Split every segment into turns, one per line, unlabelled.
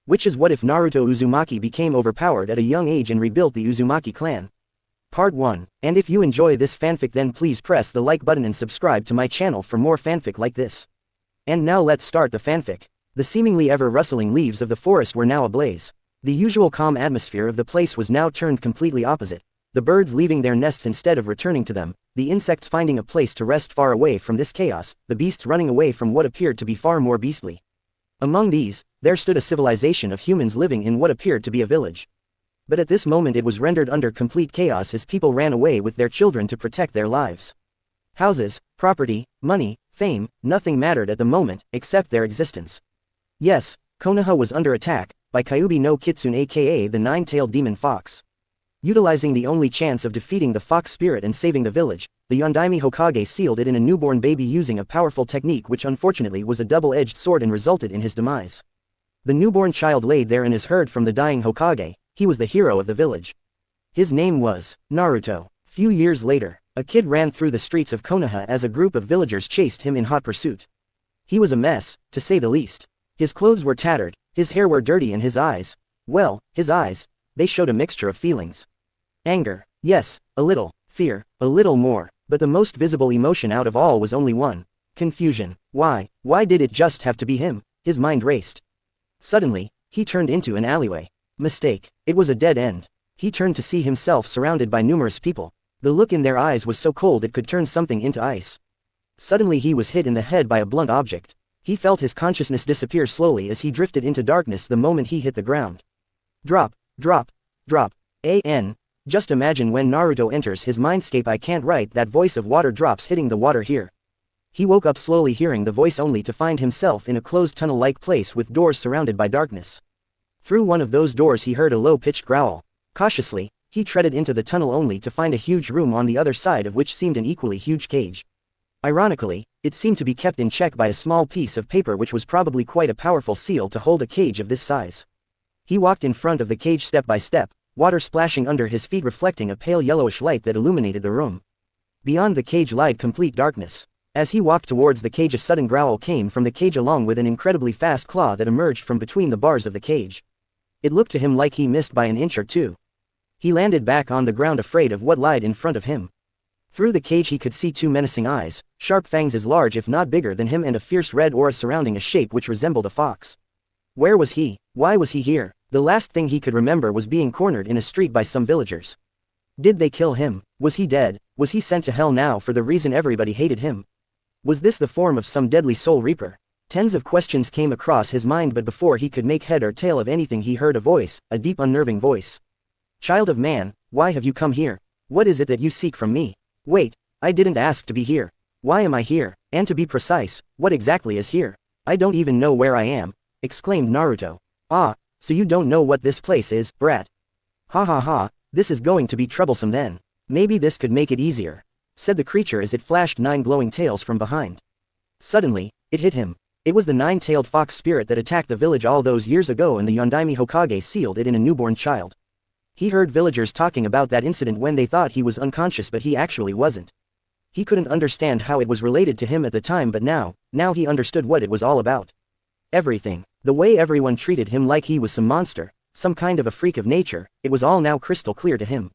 Which is what if Naruto Uzumaki became overpowered at a young age and rebuilt the Uzumaki clan? Part 1. And if you enjoy this fanfic, then please press the like button and subscribe to my channel for more fanfic like this. And now let's start the fanfic. The seemingly ever-rustling leaves of the forest were now ablaze. The usual calm atmosphere of the place was now turned completely opposite. The birds leaving their nests instead of returning to them, the insects finding a place to rest far away from this chaos, the beasts running away from what appeared to be far more beastly. Among these, there stood a civilization of humans living in what appeared to be a village. But at this moment it was rendered under complete chaos as people ran away with their children to protect their lives. Houses, property, money, fame, nothing mattered at the moment, except their existence. Yes, Konoha was under attack, by Kyuubi no Kitsune aka the nine-tailed demon fox. Utilizing the only chance of defeating the fox spirit and saving the village, the Yondaime Hokage sealed it in a newborn baby using a powerful technique which unfortunately was a double-edged sword and resulted in his demise. The newborn child laid there and is heard from the dying Hokage. He was the hero of the village. His name was Naruto. Few years later, a kid ran through the streets of Konoha as a group of villagers chased him in hot pursuit. He was a mess, to say the least. His clothes were tattered, his hair were dirty, and his eyes, well, his eyes, they showed a mixture of feelings. Anger, yes, a little, fear, a little more, but the most visible emotion out of all was only one: confusion. Why did it just have to be him? His mind raced. Suddenly, he turned into an alleyway. Mistake, it was a dead end. He turned to see himself surrounded by numerous people. The look in their eyes was so cold it could turn something into ice. Suddenly he was hit in the head by a blunt object. He felt his consciousness disappear slowly as he drifted into darkness the moment he hit the ground. Drop, drop, drop. Just imagine when Naruto enters his mindscape. I can't write that voice of water drops hitting the water here. He woke up slowly hearing the voice only to find himself in a closed tunnel-like place with doors surrounded by darkness. Through one of those doors he heard a low-pitched growl. Cautiously, he treaded into the tunnel only to find a huge room on the other side of which seemed an equally huge cage. Ironically, it seemed to be kept in check by a small piece of paper which was probably quite a powerful seal to hold a cage of this size. He walked in front of the cage step by step, water splashing under his feet reflecting a pale yellowish light that illuminated the room. Beyond the cage lied complete darkness. As he walked towards the cage, a sudden growl came from the cage along with an incredibly fast claw that emerged from between the bars of the cage. It looked to him like he missed by an inch or two. He landed back on the ground afraid of what lied in front of him. Through the cage he could see two menacing eyes, sharp fangs as large if not bigger than him, and a fierce red aura surrounding a shape which resembled a fox. Where was he? Why was he here? The last thing he could remember was being cornered in a street by some villagers. Did they kill him? Was he dead? Was he sent to hell now for the reason everybody hated him? Was this the form of some deadly soul reaper? Tens of questions came across his mind, but before he could make head or tail of anything he heard a voice, a deep unnerving voice. Child of man, why have you come here? What is it that you seek from me? Wait, I didn't ask to be here. Why am I here? And to be precise, what exactly is here? I don't even know where I am, exclaimed Naruto. Ah, so you don't know what this place is, brat. Ha ha ha, this is going to be troublesome then. Maybe this could make it easier, said the creature as it flashed 9 glowing tails from behind. Suddenly, it hit him. It was the 9-tailed fox spirit that attacked the village all those years ago, and the Yondaime Hokage sealed it in a newborn child. He heard villagers talking about that incident when they thought he was unconscious, but he actually wasn't. He couldn't understand how it was related to him at the time, but now he understood what it was all about. Everything, the way everyone treated him like he was some monster, some kind of a freak of nature, it was all now crystal clear to him.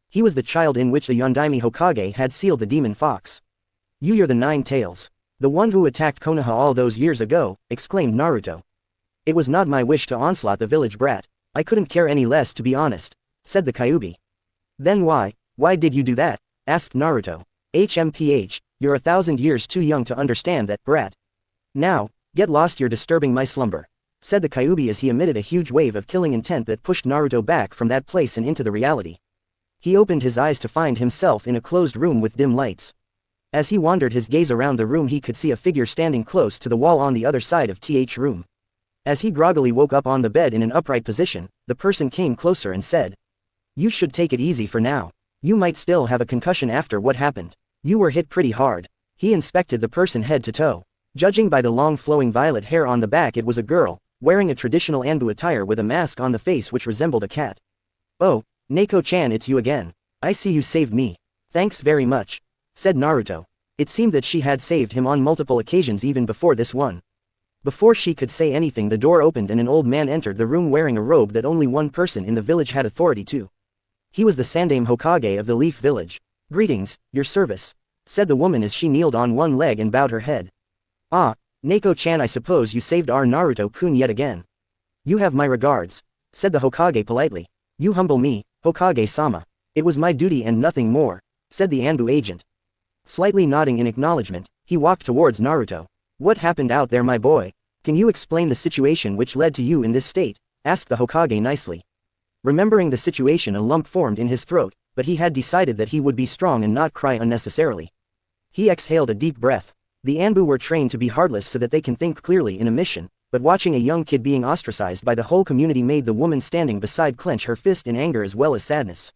He was the child in which the Yondaime Hokage had sealed the demon fox. You're the 9 tails. The one who attacked Konoha all those years ago, exclaimed Naruto. It was not my wish to onslaught the village, brat. I couldn't care any less, to be honest, said the Kyuubi. Then why did you do that? Asked Naruto. HMPH, you're 1,000 years too young to understand that, brat. Now, get lost, you're disturbing my slumber, said the Kyuubi as he emitted a huge wave of killing intent that pushed Naruto back from that place and into the reality. He opened his eyes to find himself in a closed room with dim lights. As he wandered his gaze around the room, he could see a figure standing close to the wall on the other side of TH room. As he groggily woke up on the bed in an upright position, the person came closer and said, "You should take it easy for now. You might still have a concussion after what happened. You were hit pretty hard." He inspected the person head to toe. Judging by the long flowing violet hair on the back, it was a girl, wearing a traditional Anbu attire with a mask on the face which resembled a cat. "Oh, Neko-chan, it's you again. I see you saved me. Thanks very much," said Naruto. It seemed that she had saved him on multiple occasions even before this one. Before she could say anything, the door opened and an old man entered the room wearing a robe that only one person in the village had authority to. He was the Sandaime Hokage of the Leaf Village. "Greetings, your service," said the woman as she kneeled on one leg and bowed her head. "Ah, Neko-chan, I suppose you saved our Naruto-kun yet again. You have my regards," said the Hokage politely. "You humble me, Hokage-sama. It was my duty and nothing more," said the Anbu agent. Slightly nodding in acknowledgement, he walked towards Naruto. "What happened out there, my boy? Can you explain the situation which led to you in this state?" asked the Hokage nicely. Remembering the situation, a lump formed in his throat, but he had decided that he would be strong and not cry unnecessarily. He exhaled a deep breath. The Anbu were trained to be heartless so that they can think clearly in a mission, but watching a young kid being ostracized by the whole community made the woman standing beside clench her fist in anger as well as sadness.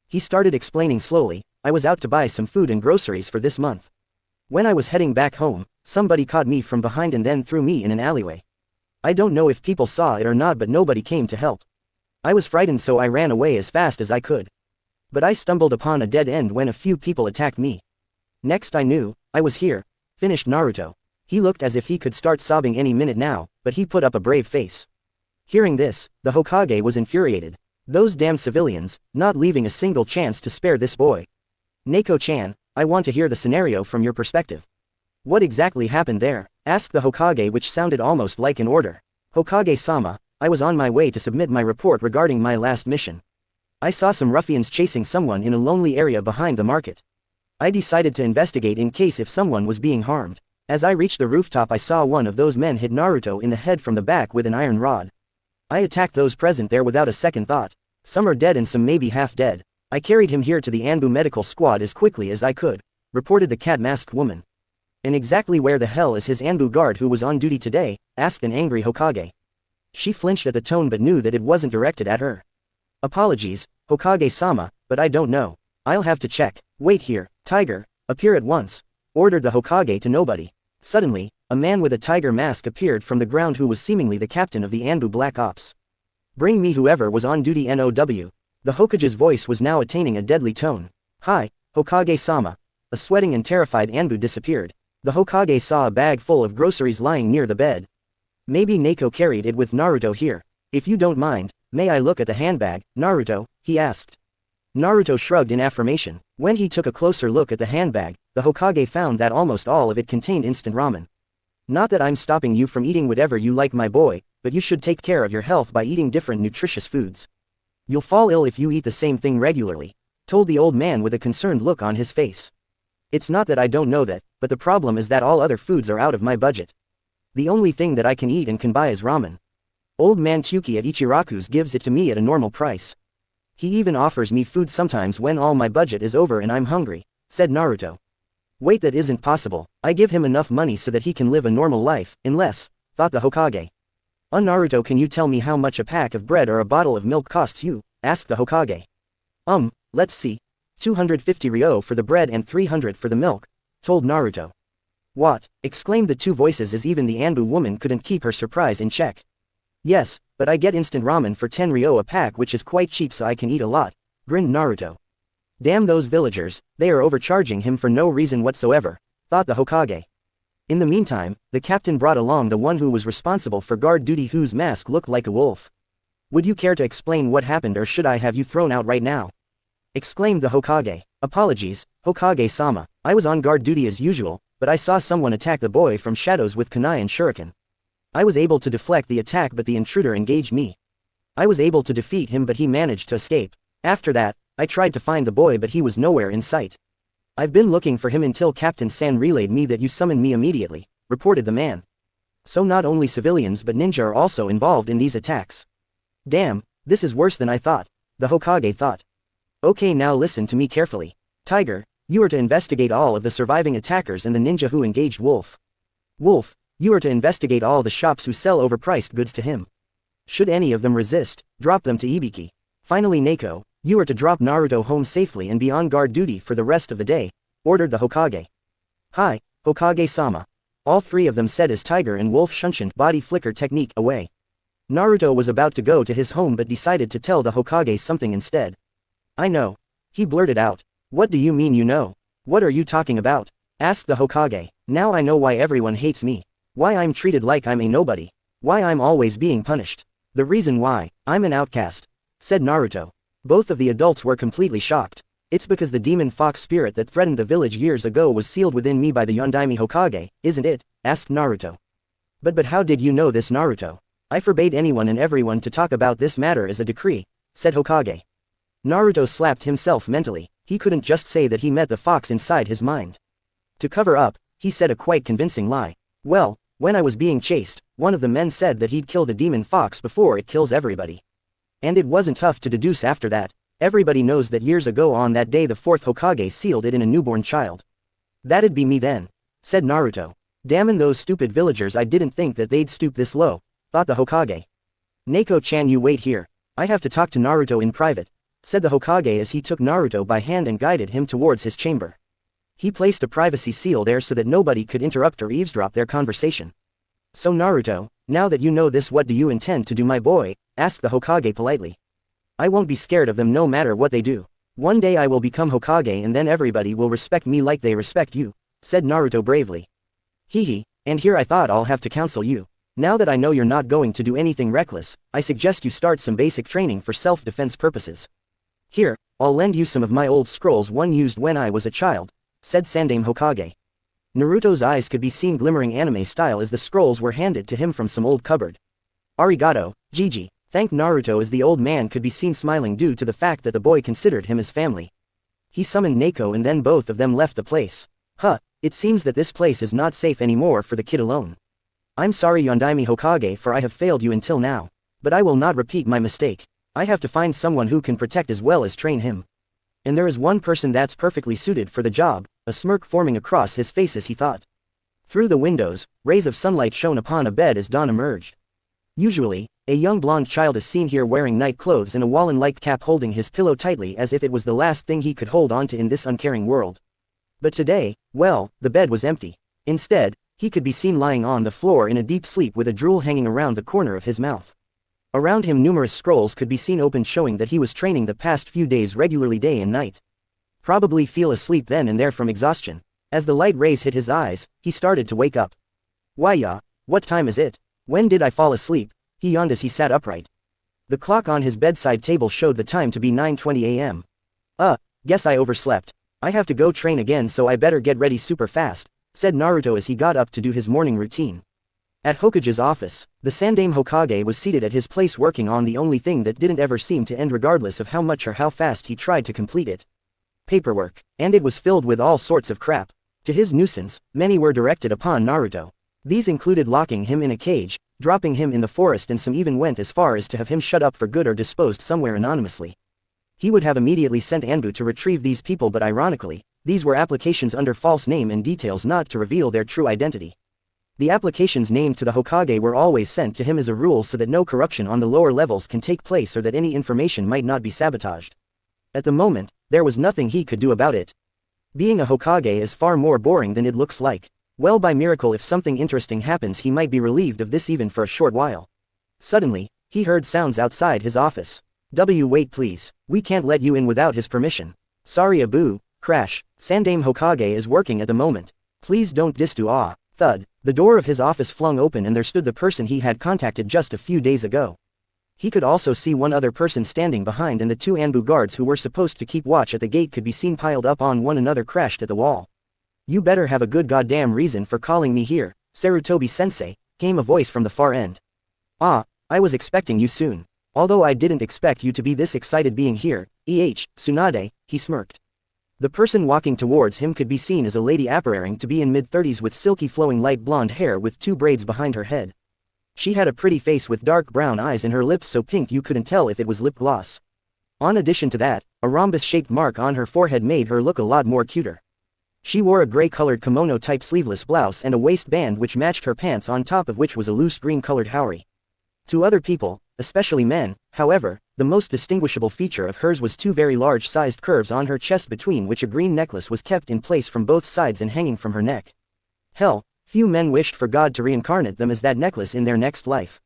He started explaining slowly, "I was out to buy some food and groceries for this month. When I was heading back home, somebody caught me from behind and then threw me in an alleyway. I don't know if people saw it or not, but nobody came to help. I was frightened, so I ran away as fast as I could. But I stumbled upon a dead end when a few people attacked me. Next I knew, I was here," finished Naruto. He looked as if he could start sobbing any minute now, but he put up a brave face. Hearing this, the Hokage was infuriated. Those damn civilians, not leaving a single chance to spare this boy. "Neko-chan, I want to hear the scenario from your perspective. What exactly happened there?" asked the Hokage, which sounded almost like an order. "Hokage-sama, I was on my way to submit my report regarding my last mission. I saw some ruffians chasing someone in a lonely area behind the market. I decided to investigate in case if someone was being harmed. As I reached the rooftop, I saw one of those men hit Naruto in the head from the back with an iron rod. I attacked those present there without a second thought. Some are dead and some maybe half dead. I carried him here to the Anbu medical squad as quickly as I could," reported the cat-masked woman. "And exactly where the hell is his Anbu guard who was on duty today?" asked an angry Hokage. She flinched at the tone but knew that it wasn't directed at her. "Apologies, Hokage-sama, but I don't know. I'll have to check. Wait here, Tiger, appear at once," ordered the Hokage to nobody. Suddenly, a man with a tiger mask appeared from the ground who was seemingly the captain of the Anbu Black Ops. "Bring me whoever was on duty NOW. The Hokage's voice was now attaining a deadly tone. "Hi, Hokage-sama." A sweating and terrified Anbu disappeared. The Hokage saw a bag full of groceries lying near the bed. "Maybe Neko carried it with Naruto here. If you don't mind, may I look at the handbag, Naruto?" he asked. Naruto shrugged in affirmation. When he took a closer look at the handbag, the Hokage found that almost all of it contained instant ramen. "Not that I'm stopping you from eating whatever you like, my boy, but you should take care of your health by eating different nutritious foods. You'll fall ill if you eat the same thing regularly," told the old man with a concerned look on his face. "It's not that I don't know that, but the problem is that all other foods are out of my budget. The only thing that I can eat and can buy is ramen. Old man Tsuki at Ichiraku's gives it to me at a normal price. He even offers me food sometimes when all my budget is over and I'm hungry," said Naruto. "Wait, that isn't possible. I give him enough money so that he can live a normal life, unless," thought the Hokage. "Naruto, can you tell me how much a pack of bread or a bottle of milk costs you?" asked the Hokage. Let's see. 250 ryo for the bread and 300 for the milk," told Naruto. "What?" exclaimed the two voices as even the Anbu woman couldn't keep her surprise in check. "Yes, but I get instant ramen for 10 ryo a pack, which is quite cheap, so I can eat a lot," grinned Naruto. "Damn those villagers, they are overcharging him for no reason whatsoever," thought the Hokage. In the meantime, the captain brought along the one who was responsible for guard duty, whose mask looked like a wolf. "Would you care to explain what happened, or should I have you thrown out right now?" exclaimed the Hokage. "Apologies, Hokage-sama, I was on guard duty as usual, but I saw someone attack the boy from shadows with kunai and shuriken. I was able to deflect the attack, but the intruder engaged me. I was able to defeat him, but he managed to escape. After that, I tried to find the boy, but he was nowhere in sight. I've been looking for him until Captain San relayed me that you summoned me immediately," reported the man. "So not only civilians but ninja are also involved in these attacks. Damn, this is worse than I thought," the Hokage thought. "Okay, now listen to me carefully. Tiger, you are to investigate all of the surviving attackers and the ninja who engaged Wolf. Wolf, you are to investigate all the shops who sell overpriced goods to him. Should any of them resist, drop them to Ibiki. Finally, Neko, you are to drop Naruto home safely and be on guard duty for the rest of the day," ordered the Hokage. "Hi, Hokage-sama," all three of them said as Tiger and Wolf shunshined body flicker technique away. Naruto was about to go to his home but decided to tell the Hokage something instead. "I know," he blurted out. "What do you mean you know? What are you talking about?" asked the Hokage. "Now I know why everyone hates me. Why I'm treated like I'm a nobody? Why I'm always being punished? The reason why, I'm an outcast, said Naruto. Both of the adults were completely shocked. It's because the demon fox spirit that threatened the village years ago was sealed within me by the Yondaime Hokage, isn't it? Asked Naruto. But how did you know this, Naruto? I forbade anyone and everyone to talk about this matter as a decree, said Hokage. Naruto slapped himself mentally. He couldn't just say that he met the fox inside his mind. To cover up, he said a quite convincing lie. Well, when I was being chased, one of the men said that he'd kill the demon fox before it kills everybody. And it wasn't tough to deduce after that. Everybody knows that years ago on that day the fourth Hokage sealed it in a newborn child. That'd be me then, said Naruto. Damn those stupid villagers, I didn't think that they'd stoop this low, thought the Hokage. Neko-chan, you wait here. I have to talk to Naruto in private, said the Hokage as he took Naruto by hand and guided him towards his chamber. He placed a privacy seal there so that nobody could interrupt or eavesdrop their conversation. So Naruto, now that you know this, what do you intend to do, my boy? Asked the Hokage politely. I won't be scared of them no matter what they do. One day I will become Hokage and then everybody will respect me like they respect you, said Naruto bravely. Hehe, and here I thought I'll have to counsel you. Now that I know you're not going to do anything reckless, I suggest you start some basic training for self-defense purposes. Here, I'll lend you some of my old scrolls one used when I was a child, said Sandaime Hokage. Naruto's eyes could be seen glimmering anime style as the scrolls were handed to him from some old cupboard. Arigato, Gigi, thanked Naruto as the old man could be seen smiling due to the fact that the boy considered him as family. He summoned Neko and then both of them left the place. It seems that this place is not safe anymore for the kid alone. I'm sorry, Yondaime Hokage, for I have failed you until now. But I will not repeat my mistake. I have to find someone who can protect as well as train him. And there is one person that's perfectly suited for the job, a smirk forming across his face as he thought. Through the windows, rays of sunlight shone upon a bed as dawn emerged. Usually, a young blonde child is seen here wearing night clothes and a wallen-like cap, holding his pillow tightly as if it was the last thing he could hold on to in this uncaring world. But today, well, the bed was empty. Instead, he could be seen lying on the floor in a deep sleep with a drool hanging around the corner of his mouth. Around him numerous scrolls could be seen open, showing that he was training the past few days regularly day and night. Probably fell asleep then and there from exhaustion. As the light rays hit his eyes, he started to wake up. Why ya, what time is it? When did I fall asleep? He yawned as he sat upright. The clock on his bedside table showed the time to be 9:20 a.m. Guess I overslept. I have to go train again, so I better get ready super fast, said Naruto as he got up to do his morning routine. At Hokage's office, the Sandaime Hokage was seated at his place working on the only thing that didn't ever seem to end regardless of how much or how fast he tried to complete it. Paperwork. And it was filled with all sorts of crap. To his nuisance, many were directed upon Naruto. These included locking him in a cage, dropping him in the forest, and some even went as far as to have him shut up for good or disposed somewhere anonymously. He would have immediately sent Anbu to retrieve these people, but ironically, these were applications under false name and details not to reveal their true identity. The applications named to the Hokage were always sent to him as a rule so that no corruption on the lower levels can take place or that any information might not be sabotaged. At the moment, there was nothing he could do about it. Being a Hokage is far more boring than it looks like. Well, by miracle, if something interesting happens, he might be relieved of this even for a short while. Suddenly, he heard sounds outside his office. Wait please, we can't let you in without his permission. Sorry Abu, crash, Sandaime Hokage is working at the moment. Please don't thud. The door of his office flung open and there stood the person he had contacted just a few days ago. He could also see one other person standing behind, and the two Anbu guards who were supposed to keep watch at the gate could be seen piled up on one another, crashed at the wall. You better have a good goddamn reason for calling me here, Sarutobi-sensei, came a voice from the far end. I was expecting you soon. Although I didn't expect you to be this excited being here, Tsunade, he smirked. The person walking towards him could be seen as a lady appearing to be in mid-30s with silky flowing light blonde hair with two braids behind her head. She had a pretty face with dark brown eyes and her lips so pink you couldn't tell if it was lip gloss. In addition to that, a rhombus-shaped mark on her forehead made her look a lot more cuter. She wore a gray-colored kimono-type sleeveless blouse and a waistband which matched her pants, on top of which was a loose green-colored haori. To other people, especially men, however, the most distinguishable feature of hers was two very large-sized curves on her chest, between which a green necklace was kept in place from both sides and hanging from her neck. Hell, few men wished for God to reincarnate them as that necklace in their next life.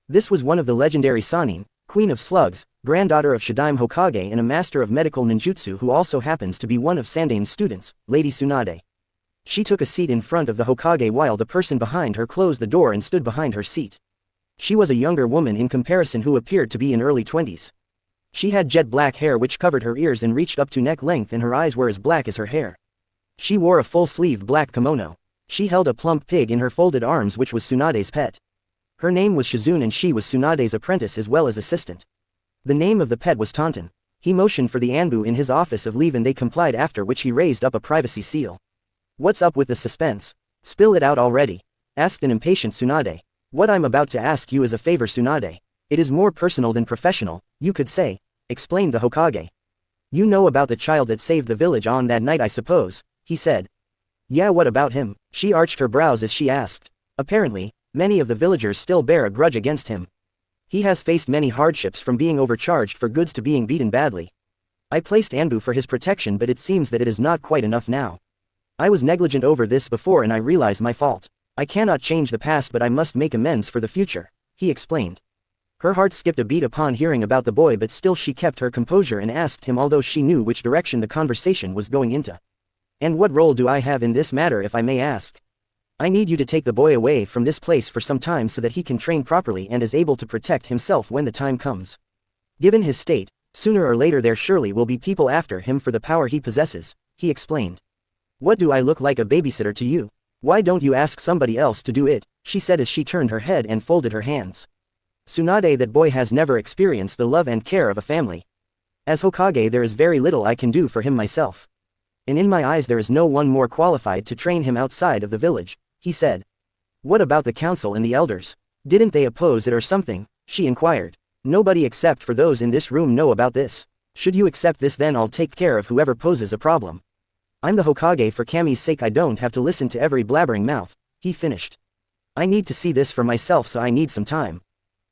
This was one of the legendary Sannin, Queen of Slugs, granddaughter of Shippuden Hokage and a master of medical ninjutsu, who also happens to be one of Sandaime's students, Lady Tsunade. She took a seat in front of the Hokage while the person behind her closed the door and stood behind her seat. She was a younger woman in comparison who appeared to be in early 20s. She had jet black hair which covered her ears and reached up to neck length, and her eyes were as black as her hair. She wore a full-sleeved black kimono. She held a plump pig in her folded arms which was Tsunade's pet. Her name was Shizune and she was Tsunade's apprentice as well as assistant. The name of the pet was Taunton. He motioned for the Anbu in his office of leave and they complied, after which he raised up a privacy seal. "What's up with the suspense? Spill it out already," asked an impatient Tsunade. "What I'm about to ask you is a favor, Tsunade. It is more personal than professional, you could say," explained the Hokage. "You know about the child that saved the village on that night, I suppose," he said. "Yeah, what about him?" She arched her brows as she asked. "Apparently, many of the villagers still bear a grudge against him. He has faced many hardships, from being overcharged for goods to being beaten badly. I placed Anbu for his protection, but it seems that it is not quite enough now. I was negligent over this before and I realize my fault. I cannot change the past, but I must make amends for the future," he explained. Her heart skipped a beat upon hearing about the boy, but still she kept her composure and asked him, although she knew which direction the conversation was going into. "And what role do I have in this matter, if I may ask?" "I need you to take the boy away from this place for some time so that he can train properly and is able to protect himself when the time comes. Given his state, sooner or later there surely will be people after him for the power he possesses," he explained. "What, do I look like a babysitter to you? Why don't you ask somebody else to do it?" she said as she turned her head and folded her hands. "Tsunade, that boy has never experienced the love and care of a family. As Hokage there is very little I can do for him myself. And in my eyes there is no one more qualified to train him outside of the village," he said. "What about the council and the elders? Didn't they oppose it or something?" she inquired. "Nobody except for those in this room know about this. Should you accept this, then I'll take care of whoever poses a problem. I'm the Hokage, for Kami's sake I don't have to listen to every blabbering mouth," he finished. "I need to see this for myself, so I need some time.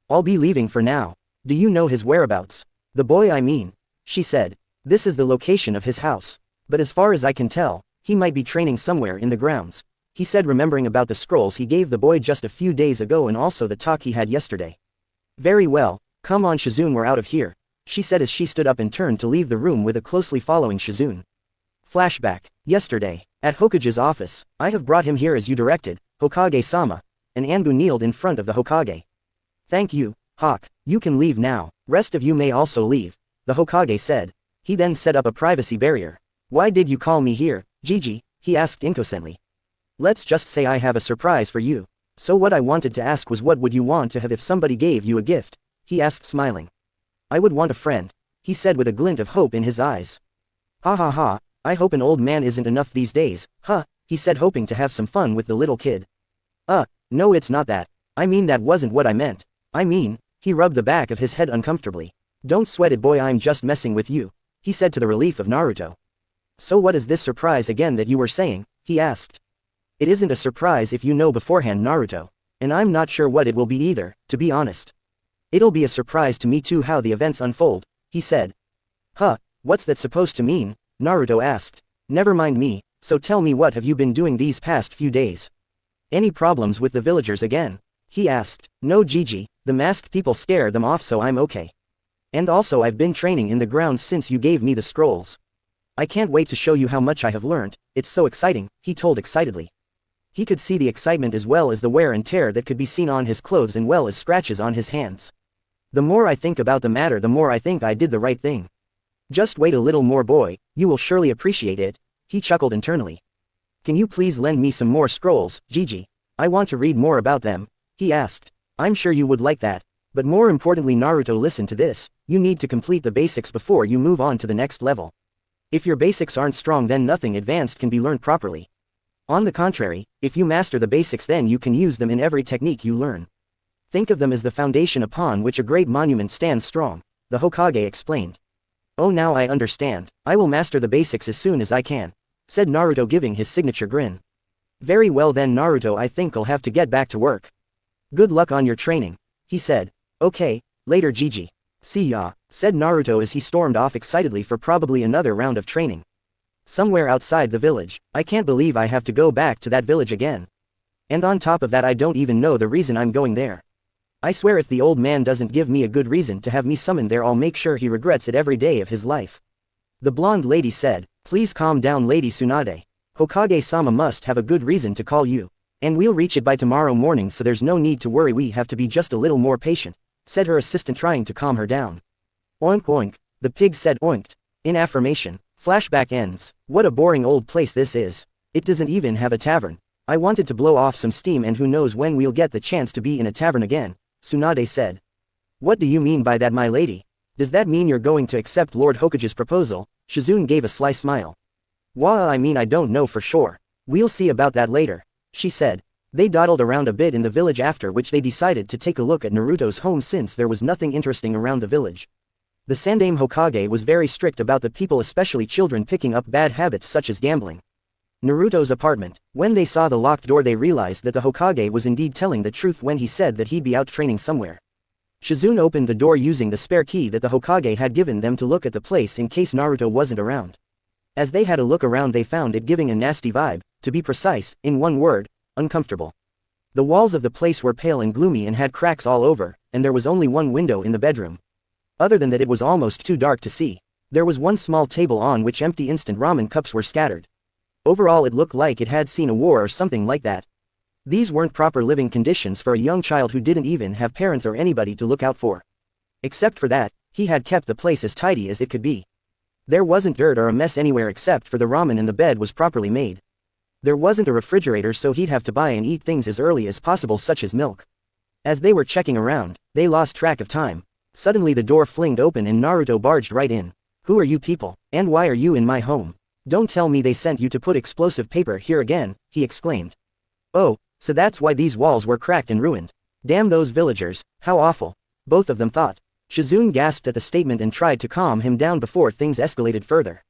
I'll be leaving for now. Do you know his whereabouts?" "The boy, I mean," she said. "This is the location of his house. But as far as I can tell, he might be training somewhere in the grounds," he said, remembering about the scrolls he gave the boy just a few days ago and also the talk he had yesterday. "Very well, come on Shizune, we're out of here," she said as she stood up and turned to leave the room with a closely following Shizune. Flashback. Yesterday, at Hokage's office, "I have brought him here as you directed, Hokage-sama," and Anbu kneeled in front of the Hokage. "Thank you, Hawk, you can leave now, rest of you may also leave," the Hokage said. He then set up a privacy barrier. "Why did you call me here, Gigi?" he asked innocently. "Let's just say I have a surprise for you. So what I wanted to ask was, what would you want to have if somebody gave you a gift?" he asked, smiling. "I would want a friend," he said with a glint of hope in his eyes. "Ha ha ha, I hope an old man isn't enough these days, huh?" he said, hoping to have some fun with the little kid. No, it's not that. I mean, that wasn't what I meant. I mean," he rubbed the back of his head uncomfortably. "Don't sweat it, boy, I'm just messing with you," he said to the relief of Naruto. "So what is this surprise again that you were saying?" he asked. "It isn't a surprise if you know beforehand, Naruto. And I'm not sure what it will be either, to be honest. It'll be a surprise to me too how the events unfold," he said. "Huh, what's that supposed to mean?" Naruto asked. "Never mind me, so tell me, what have you been doing these past few days? Any problems with the villagers again?" he asked. "No, Gigi, the masked people scare them off, so I'm okay. And also I've been training in the grounds since you gave me the scrolls. I can't wait to show you how much I have learned, it's so exciting," he told excitedly. He could see the excitement as well as the wear and tear that could be seen on his clothes and well as scratches on his hands. "The more I think about the matter, the more I think I did the right thing. Just wait a little more, boy, you will surely appreciate it," he chuckled internally. "Can you please lend me some more scrolls, Gigi? I want to read more about them," he asked. "I'm sure you would like that. But more importantly, Naruto, listen to this, you need to complete the basics before you move on to the next level. If your basics aren't strong, then nothing advanced can be learned properly. On the contrary, if you master the basics, then you can use them in every technique you learn. Think of them as the foundation upon which a great monument stands strong," the Hokage explained. "Oh, now I understand. I will master the basics as soon as I can," said Naruto, giving his signature grin. "Very well then, Naruto, I think I'll have to get back to work. Good luck on your training," he said. "Okay, later, Gigi. See ya," said Naruto as he stormed off excitedly for probably another round of training. Somewhere outside the village, "I can't believe I have to go back to that village again. And on top of that, I don't even know the reason I'm going there. I swear if the old man doesn't give me a good reason to have me summoned there, I'll make sure he regrets it every day of his life." The blonde lady said. "Please calm down, Lady Tsunade. Hokage-sama must have a good reason to call you. And we'll reach it by tomorrow morning, so there's no need to worry, we have to be just a little more patient, said her assistant, trying to calm her down. Oink oink, the pig said, oinked. In affirmation. Flashback ends. What a boring old place this is. It doesn't even have a tavern. I wanted to blow off some steam, and who knows when we'll get the chance to be in a tavern again, Tsunade said. What do you mean by that, my lady? Does that mean you're going to accept Lord Hokage's proposal? Shizune gave a sly smile. Well, I mean, I don't know for sure. We'll see about that later, she said. They dawdled around a bit in the village, after which they decided to take a look at Naruto's home since there was nothing interesting around the village. The Sandaime Hokage was very strict about the people, especially children, picking up bad habits such as gambling. Naruto's apartment. When they saw the locked door, they realized that the Hokage was indeed telling the truth when he said that he'd be out training somewhere. Shizune opened the door using the spare key that the Hokage had given them to look at the place in case Naruto wasn't around. As they had a look around, they found it giving a nasty vibe, to be precise, in one word, uncomfortable. The walls of the place were pale and gloomy and had cracks all over, and there was only one window in the bedroom. Other than that, it was almost too dark to see. There was one small table on which empty instant ramen cups were scattered. Overall, it looked like it had seen a war or something like that. These weren't proper living conditions for a young child who didn't even have parents or anybody to look out for. Except for that, he had kept the place as tidy as it could be. There wasn't dirt or a mess anywhere except for the ramen, and the bed was properly made. There wasn't a refrigerator, so he'd have to buy and eat things as early as possible, such as milk. As they were checking around, they lost track of time. Suddenly the door flinged open and Naruto barged right in. Who are you people, and why are you in my home? Don't tell me they sent you to put explosive paper here again, he exclaimed. Oh, so that's why these walls were cracked and ruined. Damn those villagers, how awful, both of them thought. Shizune gasped at the statement and tried to calm him down before things escalated further.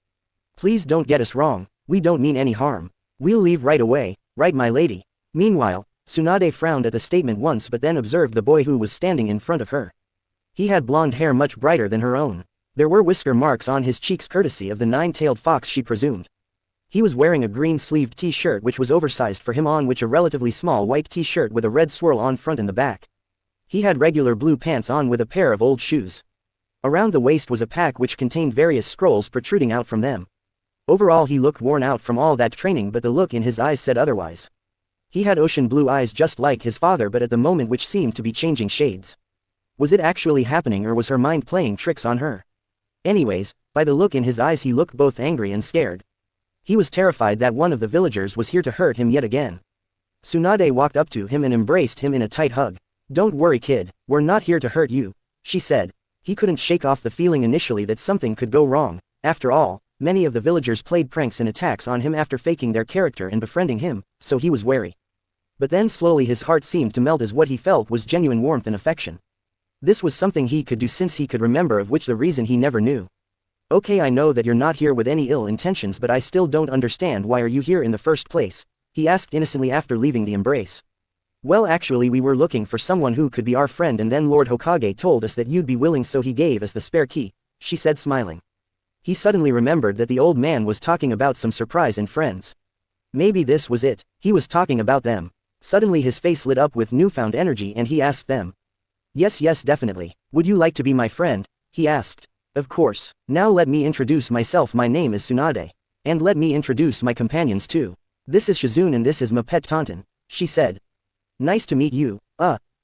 Please don't get us wrong, we don't mean any harm. We'll leave right away, right my lady? Meanwhile, Tsunade frowned at the statement once but then observed the boy who was standing in front of her. He had blonde hair much brighter than her own. There were whisker marks on his cheeks courtesy of the nine-tailed fox, she presumed. He was wearing a green-sleeved t-shirt which was oversized for him, on which a relatively small white t-shirt with a red swirl on front and the back. He had regular blue pants on with a pair of old shoes. Around the waist was a pack which contained various scrolls protruding out from them. Overall, he looked worn out from all that training, but the look in his eyes said otherwise. He had ocean blue eyes just like his father, but at the moment which seemed to be changing shades. Was it actually happening, or was her mind playing tricks on her? Anyways, by the look in his eyes he looked both angry and scared. He was terrified that one of the villagers was here to hurt him yet again. Tsunade walked up to him and embraced him in a tight hug. Don't worry kid, we're not here to hurt you, she said. He couldn't shake off the feeling initially that something could go wrong. After all, many of the villagers played pranks and attacks on him after faking their character and befriending him, so he was wary. But then slowly his heart seemed to melt as what he felt was genuine warmth and affection. This was something he could do since he could remember, of which the reason he never knew. Okay, I know that you're not here with any ill intentions, but I still don't understand why are you here in the first place, he asked innocently after leaving the embrace. Well, actually we were looking for someone who could be our friend, and then Lord Hokage told us that you'd be willing, so he gave us the spare key, she said smiling. He suddenly remembered that the old man was talking about some surprise and friends. Maybe this was it, he was talking about them. Suddenly his face lit up with newfound energy and he asked them. Yes, definitely. Would you like to be my friend? He asked. Of course. Now let me introduce myself. My name is Tsunade. And let me introduce my companions too. This is Shizune and this is my pet Tonton, she said. Nice to meet you.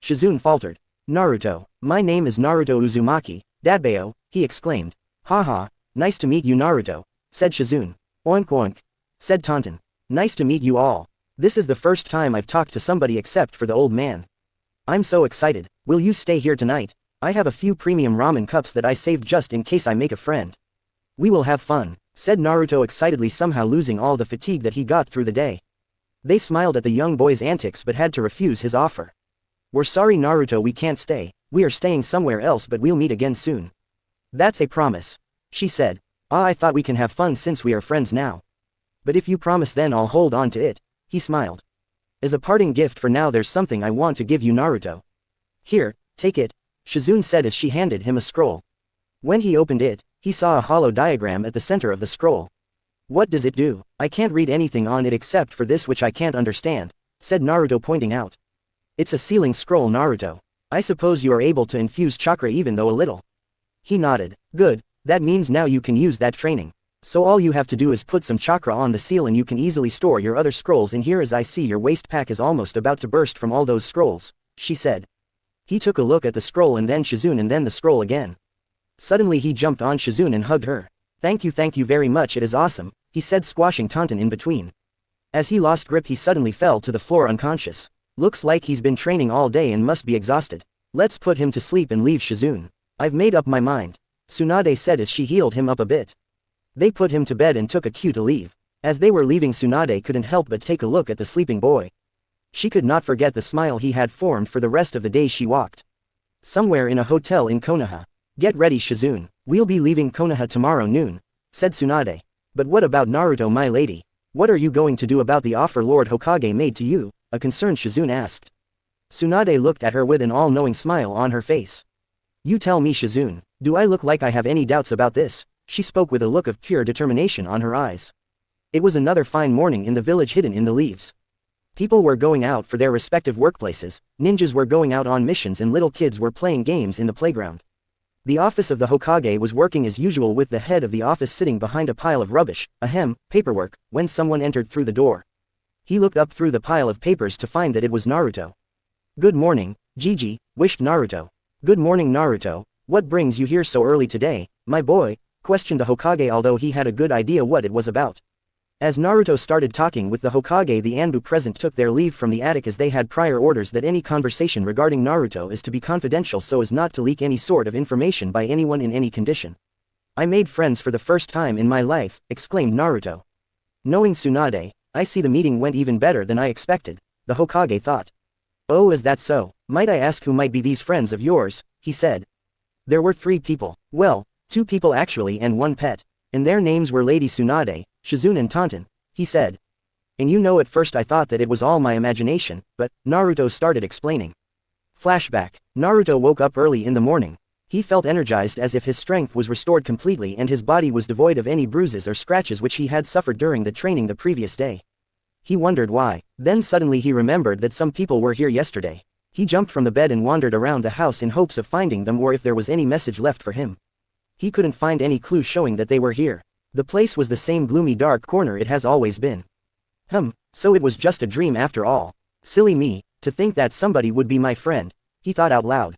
Shizune faltered. Naruto. My name is Naruto Uzumaki, Dadbeo, he exclaimed. Haha, nice to meet you Naruto, said Shizune. Oink oink, said Tonton. Nice to meet you all. This is the first time I've talked to somebody except for the old man. I'm so excited. Will you stay here tonight? I have a few premium ramen cups that I saved just in case I make a friend. We will have fun, said Naruto excitedly, somehow losing all the fatigue that he got through the day. They smiled at the young boy's antics but had to refuse his offer. We're sorry Naruto, we can't stay. We are staying somewhere else, but we'll meet again soon. That's a promise, she said. I thought we can have fun since we are friends now. But if you promise then I'll hold on to it, he smiled. As a parting gift for now, there's something I want to give you Naruto. Here, take it, Shizune said as she handed him a scroll. When he opened it, he saw a hollow diagram at the center of the scroll. What does it do? I can't read anything on it except for this which I can't understand, said Naruto pointing out. It's a sealing scroll Naruto. I suppose you are able to infuse chakra even though a little. He nodded. Good, that means now you can use that training. So all you have to do is put some chakra on the seal and you can easily store your other scrolls in here, as I see your waist pack is almost about to burst from all those scrolls, she said. He took a look at the scroll and then Shizune and then the scroll again. Suddenly he jumped on Shizune and hugged her. Thank you very much, it is awesome, he said, squashing Taunton in between. As he lost grip he suddenly fell to the floor unconscious. Looks like he's been training all day and must be exhausted. Let's put him to sleep and leave Shizune. I've made up my mind, Tsunade said as she healed him up a bit. They put him to bed and took a cue to leave. As they were leaving, Tsunade couldn't help but take a look at the sleeping boy. She could not forget the smile he had formed for the rest of the day. She walked somewhere in a hotel in Konoha. Get ready, Shizune. We'll be leaving Konoha tomorrow noon, said Tsunade. But what about Naruto, my lady? What are you going to do about the offer Lord Hokage made to you? A concerned Shizune asked. Tsunade looked at her with an all-knowing smile on her face. You tell me, Shizune, do I look like I have any doubts about this? She spoke with a look of pure determination on her eyes. It was another fine morning in the village hidden in the leaves. People were going out for their respective workplaces, ninjas were going out on missions and little kids were playing games in the playground. The office of the Hokage was working as usual with the head of the office sitting behind a pile of rubbish, paperwork, when someone entered through the door. He looked up through the pile of papers to find that it was Naruto. Good morning, Gigi, wished Naruto. Good morning, Naruto, what brings you here so early today, my boy? Questioned the Hokage, although he had a good idea what it was about. As Naruto started talking with the Hokage, the Anbu present took their leave from the attic, as they had prior orders that any conversation regarding Naruto is to be confidential so as not to leak any sort of information by anyone in any condition. I made friends for the first time in my life, exclaimed Naruto. Knowing Tsunade, I see the meeting went even better than I expected, the Hokage thought. Oh, is that so? Might I ask who might be these friends of yours? He said. There were 3 people, well, 2 people actually and 1 pet, and their names were Lady Tsunade, Shizune and Taunton, he said. And you know, at first I thought that it was all my imagination, but, Naruto started explaining. Flashback. Naruto woke up early in the morning. He felt energized, as if his strength was restored completely and his body was devoid of any bruises or scratches which he had suffered during the training the previous day. He wondered why. Then suddenly he remembered that some people were here yesterday. He jumped from the bed and wandered around the house in hopes of finding them, or if there was any message left for him. He couldn't find any clue showing that they were here. The place was the same gloomy dark corner it has always been. So it was just a dream after all. Silly me, to think that somebody would be my friend, he thought out loud.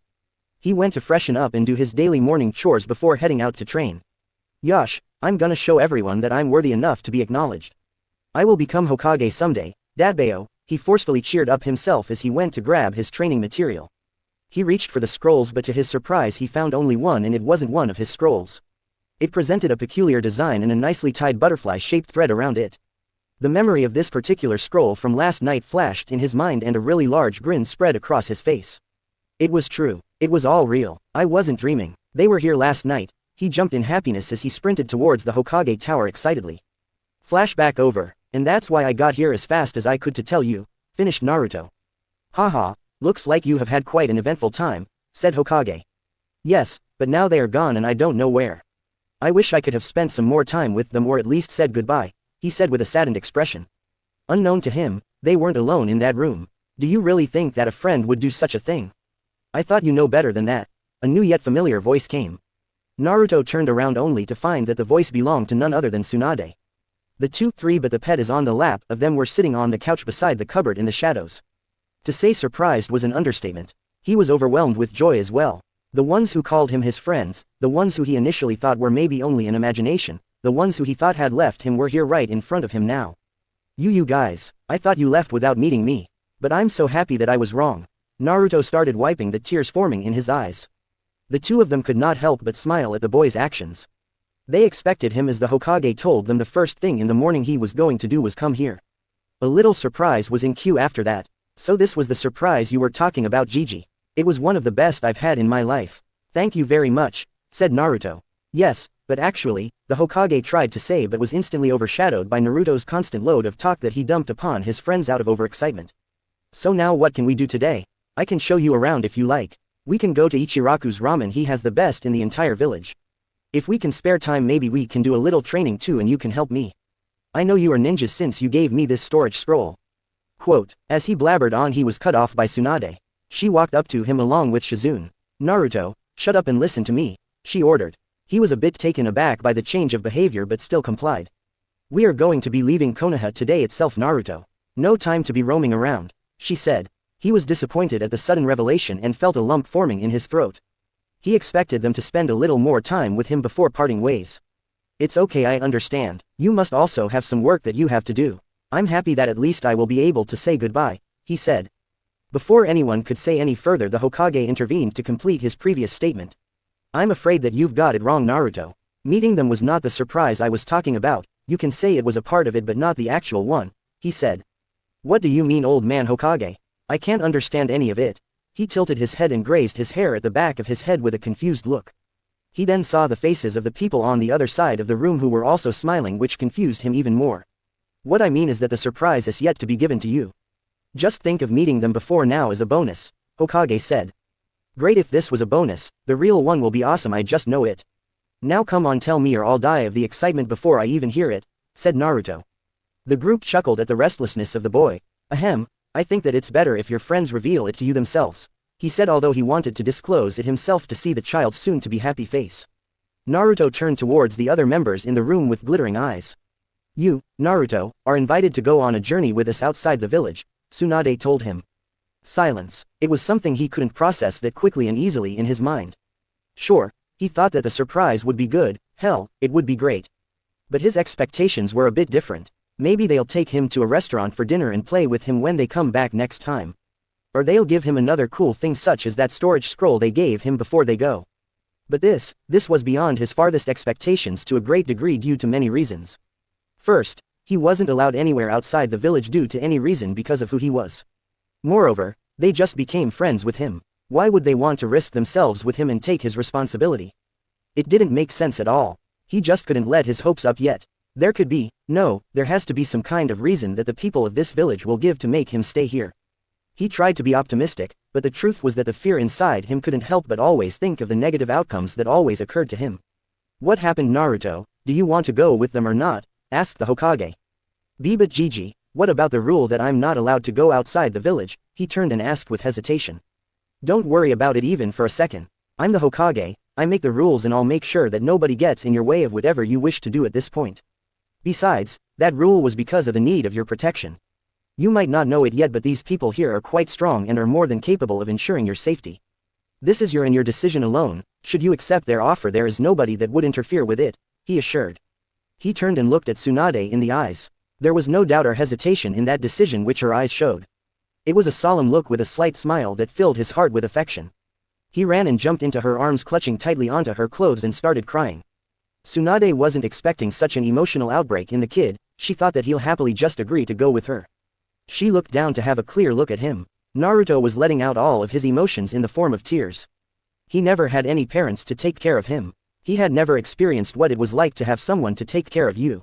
He went to freshen up and do his daily morning chores before heading out to train. Yosh, I'm gonna show everyone that I'm worthy enough to be acknowledged. I will become Hokage someday, Dadbeo, he forcefully cheered up himself as he went to grab his training material. He reached for the scrolls, but to his surprise he found only one, and it wasn't one of his scrolls. It presented a peculiar design and a nicely tied butterfly-shaped thread around it. The memory of this particular scroll from last night flashed in his mind, and a really large grin spread across his face. It was true. It was all real. I wasn't dreaming. They were here last night. He jumped in happiness as he sprinted towards the Hokage tower excitedly. Flashback over. And that's why I got here as fast as I could to tell you, finished Naruto. Haha, looks like you have had quite an eventful time, said Hokage. Yes, but now they are gone and I don't know where. I wish I could have spent some more time with them, or at least said goodbye, he said with a saddened expression. Unknown to him, they weren't alone in that room. Do you really think that a friend would do such a thing? I thought you know better than that. A new yet familiar voice came. Naruto turned around only to find that the voice belonged to none other than Tsunade. The 2-3 but the pet is on the lap of them were sitting on the couch beside the cupboard in the shadows. To say surprised was an understatement. He was overwhelmed with joy as well. The ones who called him his friends, the ones who he initially thought were maybe only an imagination, the ones who he thought had left him were here right in front of him now. You guys, I thought you left without meeting me. But I'm so happy that I was wrong. Naruto started wiping the tears forming in his eyes. The 2 of them could not help but smile at the boy's actions. They expected him, as the Hokage told them the first thing in the morning he was going to do was come here. A little surprise was in queue after that. So this was the surprise you were talking about, Gigi. It was one of the best I've had in my life. Thank you very much, said Naruto. Yes, but actually, the Hokage tried to say, but was instantly overshadowed by Naruto's constant load of talk that he dumped upon his friends out of overexcitement. So now what can we do today? I can show you around if you like. We can go to Ichiraku's ramen, he has the best in the entire village. If we can spare time, maybe we can do a little training too and you can help me. I know you are ninjas since you gave me this storage scroll. Quote, as he blabbered on he was cut off by Tsunade. She walked up to him along with Shizune. Naruto, shut up and listen to me, she ordered. He was a bit taken aback by the change of behavior but still complied. "We are going to be leaving Konoha today itself, Naruto. No time to be roaming around," she said. He was disappointed at the sudden revelation and felt a lump forming in his throat. He expected them to spend a little more time with him before parting ways. "It's okay, I understand. You must also have some work that you have to do. I'm happy that at least I will be able to say goodbye," he said. Before anyone could say any further, the Hokage intervened to complete his previous statement. "I'm afraid that you've got it wrong, Naruto. Meeting them was not the surprise I was talking about. You can say it was a part of it but not the actual one," he said. "What do you mean, old man Hokage? I can't understand any of it." He tilted his head and grazed his hair at the back of his head with a confused look. He then saw the faces of the people on the other side of the room who were also smiling, which confused him even more. "What I mean is that the surprise is yet to be given to you. Just think of meeting them before now as a bonus," Hokage said. "Great, if this was a bonus, the real one will be awesome, I just know it. Now come on, tell me or I'll die of the excitement before I even hear it," said Naruto. The group chuckled at the restlessness of the boy. "Ahem, I think that it's better if your friends reveal it to you themselves," he said, although he wanted to disclose it himself to see the child's soon-to-be happy face. Naruto turned towards the other members in the room with glittering eyes. "You, Naruto, are invited to go on a journey with us outside the village," Tsunade told him. Silence. It was something he couldn't process that quickly and easily in his mind. Sure, he thought that the surprise would be good, hell, it would be great. But his expectations were a bit different. Maybe they'll take him to a restaurant for dinner and play with him when they come back next time. Or they'll give him another cool thing such as that storage scroll they gave him before they go. But this was beyond his farthest expectations to a great degree due to many reasons. First, he wasn't allowed anywhere outside the village due to any reason because of who he was. Moreover, they just became friends with him. Why would they want to risk themselves with him and take his responsibility? It didn't make sense at all. He just couldn't let his hopes up yet. There has to be some kind of reason that the people of this village will give to make him stay here. He tried to be optimistic, but the truth was that the fear inside him couldn't help but always think of the negative outcomes that always occurred to him. "What happened, Naruto? Do you want to go with them or not?" asked the Hokage. "But Gigi, what about the rule that I'm not allowed to go outside the village?" he turned and asked with hesitation. "Don't worry about it even for a second. I'm the Hokage, I make the rules and I'll make sure that nobody gets in your way of whatever you wish to do at this point. Besides, that rule was because of the need of your protection. You might not know it yet, but these people here are quite strong and are more than capable of ensuring your safety. This is your decision alone. Should you accept their offer, there is nobody that would interfere with it," he assured. He turned and looked at Tsunade in the eyes. There was no doubt or hesitation in that decision which her eyes showed. It was a solemn look with a slight smile that filled his heart with affection. He ran and jumped into her arms, clutching tightly onto her clothes, and started crying. Tsunade wasn't expecting such an emotional outbreak in the kid. She thought that he'll happily just agree to go with her. She looked down to have a clear look at him. Naruto was letting out all of his emotions in the form of tears. He never had any parents to take care of him. He had never experienced what it was like to have someone to take care of you.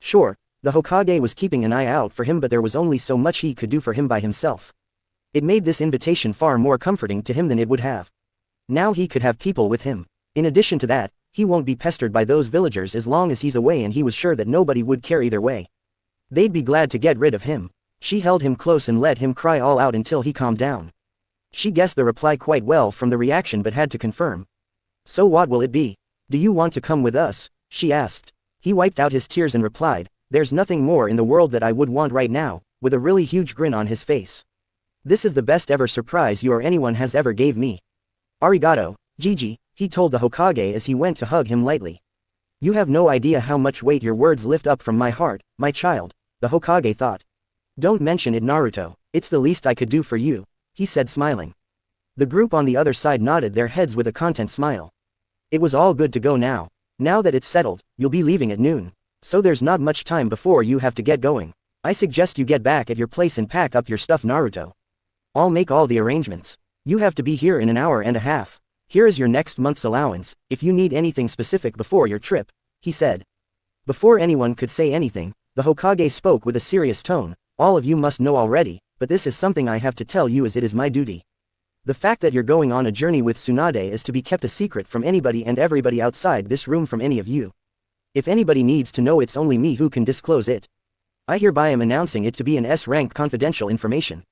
Sure, the Hokage was keeping an eye out for him, but there was only so much he could do for him by himself. It made this invitation far more comforting to him than it would have. Now he could have people with him. In addition to that, he won't be pestered by those villagers as long as he's away, and he was sure that nobody would care either way. They'd be glad to get rid of him. She held him close and let him cry all out until he calmed down. She guessed the reply quite well from the reaction but had to confirm. "So what will it be? Do you want to come with us?" she asked. He wiped out his tears and replied, "There's nothing more in the world that I would want right now," with a really huge grin on his face. "This is the best ever surprise you or anyone has ever gave me. Arigato, Gigi," he told the Hokage as he went to hug him lightly. "You have no idea how much weight your words lift up from my heart, my child," the Hokage thought. "Don't mention it, Naruto, it's the least I could do for you," he said, smiling. The group on the other side nodded their heads with a content smile. It was all good to go now. Now that it's settled, you'll be leaving at noon. So there's not much time before you have to get going. I suggest you get back at your place and pack up your stuff, Naruto. I'll make all the arrangements. You have to be here in an hour and a half. Here is your next month's allowance, if you need anything specific before your trip," he said. Before anyone could say anything, the Hokage spoke with a serious tone. "All of you must know already, but this is something I have to tell you as it is my duty. The fact that you're going on a journey with Tsunade is to be kept a secret from anybody and everybody outside this room, from any of you. If anybody needs to know, it's only me who can disclose it. I hereby am announcing it to be an S-rank confidential information.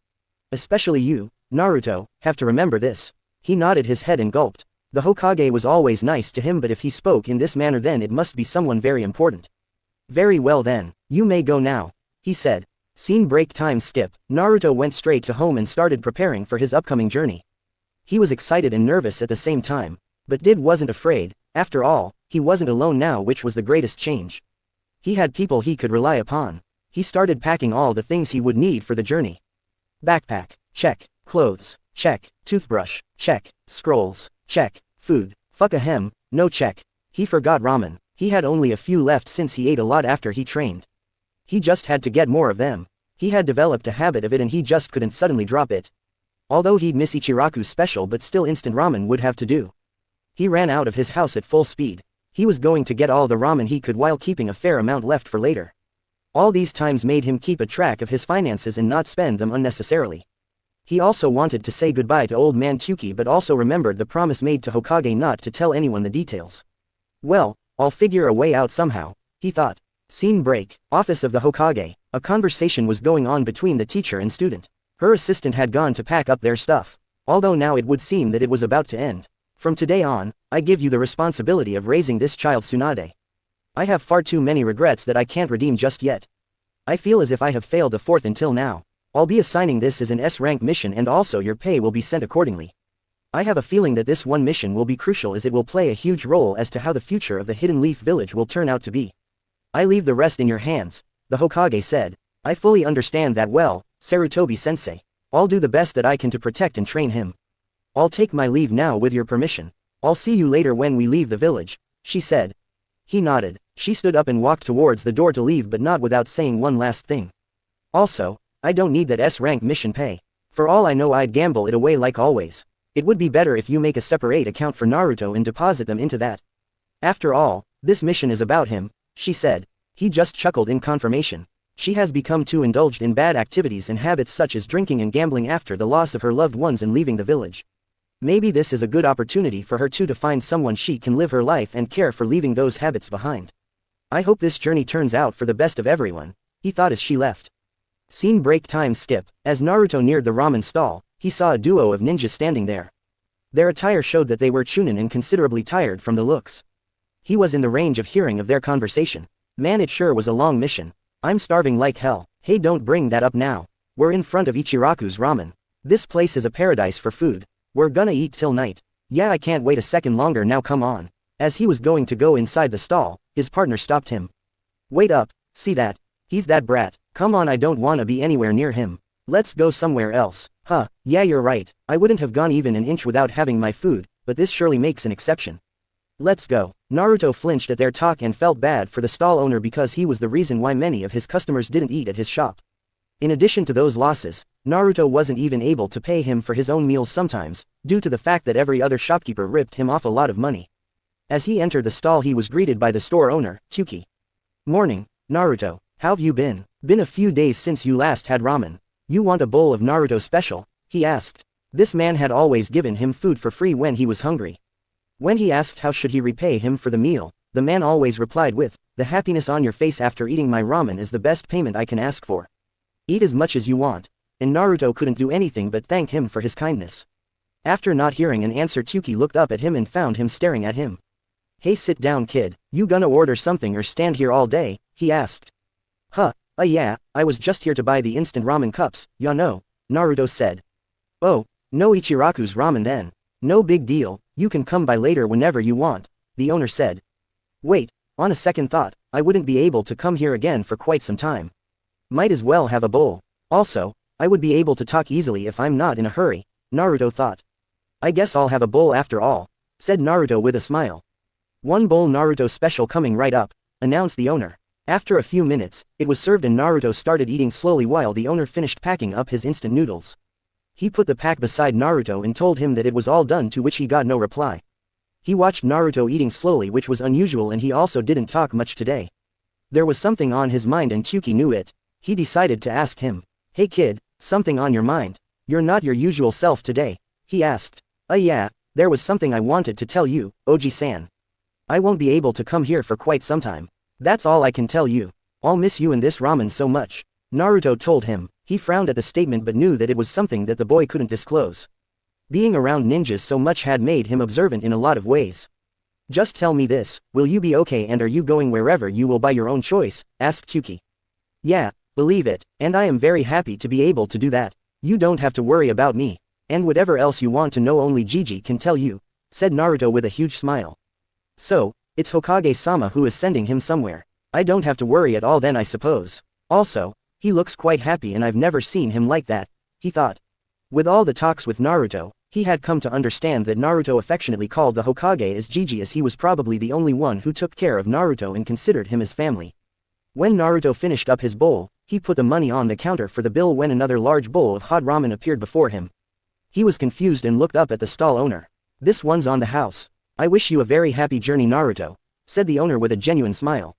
Especially you, Naruto, have to remember this." He nodded his head and gulped. The Hokage was always nice to him, but if he spoke in this manner then it must be someone very important. Very well then, you may go now, he said. Scene break time skip. Naruto went straight to home and started preparing for his upcoming journey. He was excited and nervous at the same time, but wasn't afraid. After all, he wasn't alone now, which was the greatest change. He had people he could rely upon. He started packing all the things he would need for the journey. Backpack, check. Clothes, check. Toothbrush, check. Scrolls, check. Food, no check. He forgot ramen. He had only a few left since he ate a lot after he trained. He just had to get more of them. He had developed a habit of it and he just couldn't suddenly drop it. Although he'd miss Ichiraku's special, but still instant ramen would have to do. He ran out of his house at full speed. He was going to get all the ramen he could while keeping a fair amount left for later. All these times made him keep a track of his finances and not spend them unnecessarily. He also wanted to say goodbye to old man Tuki, but also remembered the promise made to Hokage not to tell anyone the details. Well, I'll figure a way out somehow, he thought. Scene break. Office of the Hokage. A conversation was going on between the teacher and student. Her assistant had gone to pack up their stuff. Although now it would seem that it was about to end. From today on, I give you the responsibility of raising this child Tsunade. I have far too many regrets that I can't redeem just yet. I feel as if I have failed the fourth until now. I'll be assigning this as an S-rank mission and also your pay will be sent accordingly. I have a feeling that this one mission will be crucial as it will play a huge role as to how the future of the Hidden Leaf Village will turn out to be. I leave the rest in your hands, the Hokage said. I fully understand that well, Sarutobi-sensei. I'll do the best that I can to protect and train him. I'll take my leave now with your permission. I'll see you later when we leave the village, she said. He nodded. She stood up and walked towards the door to leave, but not without saying one last thing. Also, I don't need that S-rank mission pay. For all I know I'd gamble it away like always. It would be better if you make a separate account for Naruto and deposit them into that. After all, this mission is about him, she said. He just chuckled in confirmation. She has become too indulged in bad activities and habits such as drinking and gambling after the loss of her loved ones and leaving the village. Maybe this is a good opportunity for her too to find someone she can live her life and care for, leaving those habits behind. I hope this journey turns out for the best of everyone, he thought as she left. Scene break time skip. As Naruto neared the ramen stall, he saw a duo of ninjas standing there. Their attire showed that they were chunin and considerably tired from the looks. He was in the range of hearing of their conversation. Man, it sure was a long mission. I'm starving like hell. Hey, don't bring that up now. We're in front of Ichiraku's ramen. This place is a paradise for food. We're gonna eat till night. Yeah, I can't wait a second longer now, come on. As he was going to go inside the stall, his partner stopped him. Wait up, see that? He's that brat. Come on, I don't wanna be anywhere near him. Let's go somewhere else. Huh, yeah, you're right. I wouldn't have gone even an inch without having my food, but this surely makes an exception. Let's go. Naruto flinched at their talk and felt bad for the stall owner because he was the reason why many of his customers didn't eat at his shop. In addition to those losses, Naruto wasn't even able to pay him for his own meals sometimes, due to the fact that every other shopkeeper ripped him off a lot of money. As he entered the stall, he was greeted by the store owner, Tuki. Morning, Naruto. How've you been? Been a few days since you last had ramen. You want a bowl of Naruto special? He asked. This man had always given him food for free when he was hungry. When he asked how should he repay him for the meal, the man always replied with, the happiness on your face after eating my ramen is the best payment I can ask for. Eat as much as you want. And Naruto couldn't do anything but thank him for his kindness. After not hearing an answer, Tuki looked up at him and found him staring at him. Hey, sit down, kid. You gonna order something or stand here all day? He asked. Yeah, I was just here to buy the instant ramen cups, ya know, Naruto said. Oh, no Ichiraku's ramen then. No big deal, you can come by later whenever you want, the owner said. Wait, on a second thought, I wouldn't be able to come here again for quite some time. Might as well have a bowl. Also, I would be able to talk easily if I'm not in a hurry, Naruto thought. I guess I'll have a bowl after all, said Naruto with a smile. One bowl Naruto special coming right up, announced the owner. After a few minutes, it was served and Naruto started eating slowly while the owner finished packing up his instant noodles. He put the pack beside Naruto and told him that it was all done, to which he got no reply. He watched Naruto eating slowly, which was unusual, and he also didn't talk much today. There was something on his mind and Tuki knew it. He decided to ask him. Hey kid, something on your mind? You're not your usual self today, he asked. Yeah, there was something I wanted to tell you, Oji-san. I won't be able to come here for quite some time. That's all I can tell you. I'll miss you and this ramen so much, Naruto told him. He frowned at the statement but knew that it was something that the boy couldn't disclose. Being around ninjas so much had made him observant in a lot of ways. Just tell me this, will you be okay and are you going wherever you will by your own choice? Asked Yuki. Yeah, believe it, and I am very happy to be able to do that. You don't have to worry about me. And whatever else you want to know only Gigi can tell you, said Naruto with a huge smile. So, it's Hokage-sama who is sending him somewhere. I don't have to worry at all then I suppose. Also, he looks quite happy and I've never seen him like that, he thought. With all the talks with Naruto, he had come to understand that Naruto affectionately called the Hokage as Gigi as he was probably the only one who took care of Naruto and considered him as family. When Naruto finished up his bowl, he put the money on the counter for the bill when another large bowl of hot ramen appeared before him. He was confused and looked up at the stall owner. This one's on the house. I wish you a very happy journey Naruto, said the owner with a genuine smile.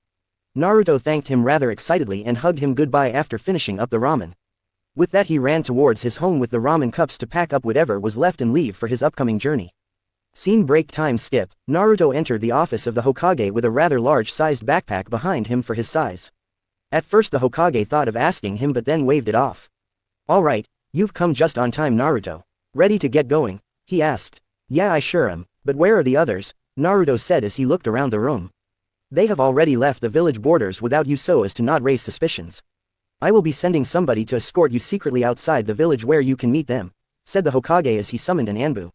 Naruto thanked him rather excitedly and hugged him goodbye after finishing up the ramen. With that he ran towards his home with the ramen cups to pack up whatever was left and leave for his upcoming journey. Scene break time skip, Naruto entered the office of the Hokage with a rather large-sized backpack behind him for his size. At first the Hokage thought of asking him but then waved it off. Alright, you've come just on time Naruto. Ready to get going? He asked. Yeah I sure am, but where are the others? Naruto said as he looked around the room. They have already left the village borders without you so as to not raise suspicions. I will be sending somebody to escort you secretly outside the village where you can meet them, said the Hokage as he summoned an Anbu.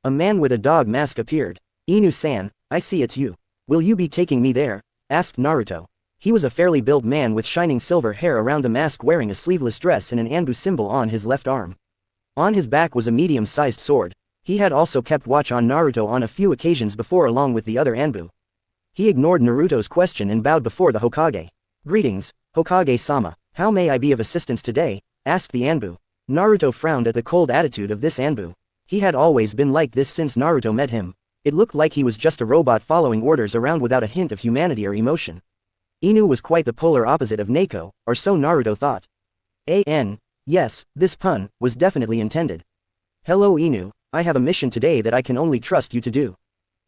A man with a dog mask appeared. Inu-san, I see it's you. Will you be taking me there? Asked Naruto. He was a fairly built man with shining silver hair around the mask wearing a sleeveless dress and an Anbu symbol on his left arm. On his back was a medium-sized sword. He had also kept watch on Naruto on a few occasions before along with the other Anbu. He ignored Naruto's question and bowed before the Hokage. Greetings, Hokage-sama. How may I be of assistance today? Asked the Anbu. Naruto frowned at the cold attitude of this Anbu. He had always been like this since Naruto met him. It looked like he was just a robot following orders around without a hint of humanity or emotion. Inu was quite the polar opposite of Neko, or so Naruto thought. Yes, this pun was definitely intended. Hello Inu, I have a mission today that I can only trust you to do.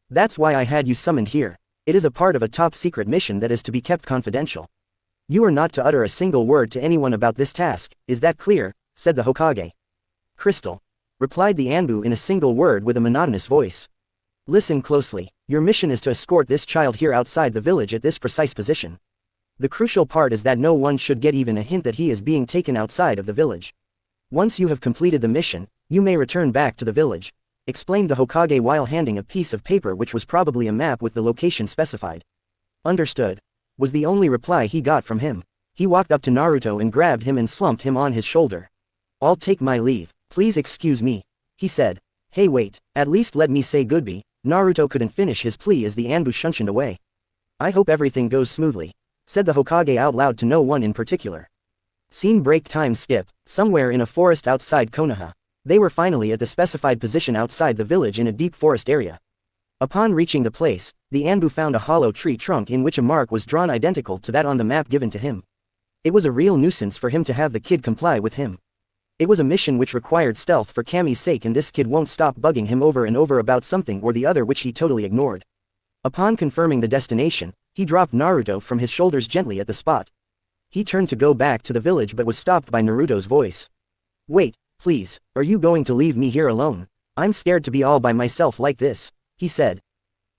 That's why I had you summoned here. It is a part of a top secret mission that is to be kept confidential. You are not to utter a single word to anyone about this task, is that clear? Said the Hokage. Crystal. Replied the Anbu in a single word with a monotonous voice. Listen closely, your mission is to escort this child here outside the village at this precise position. The crucial part is that no one should get even a hint that he is being taken outside of the village. Once you have completed the mission, you may return back to the village, explained the Hokage while handing a piece of paper which was probably a map with the location specified. Understood, was the only reply he got from him. He walked up to Naruto and grabbed him and slumped him on his shoulder. I'll take my leave, please excuse me, he said. Hey wait, at least let me say goodbye. Naruto couldn't finish his plea as the Anbu shunshined away. I hope everything goes smoothly, said the Hokage out loud to no one in particular. Scene break time skip, somewhere in a forest outside Konoha. They were finally at the specified position outside the village in a deep forest area. Upon reaching the place, the Anbu found a hollow tree trunk in which a mark was drawn identical to that on the map given to him. It was a real nuisance for him to have the kid comply with him. It was a mission which required stealth for Kami's sake and this kid won't stop bugging him over and over about something or the other which he totally ignored. Upon confirming the destination, he dropped Naruto from his shoulders gently at the spot. He turned to go back to the village but was stopped by Naruto's voice. Wait, please, are you going to leave me here alone? I'm scared to be all by myself like this, he said.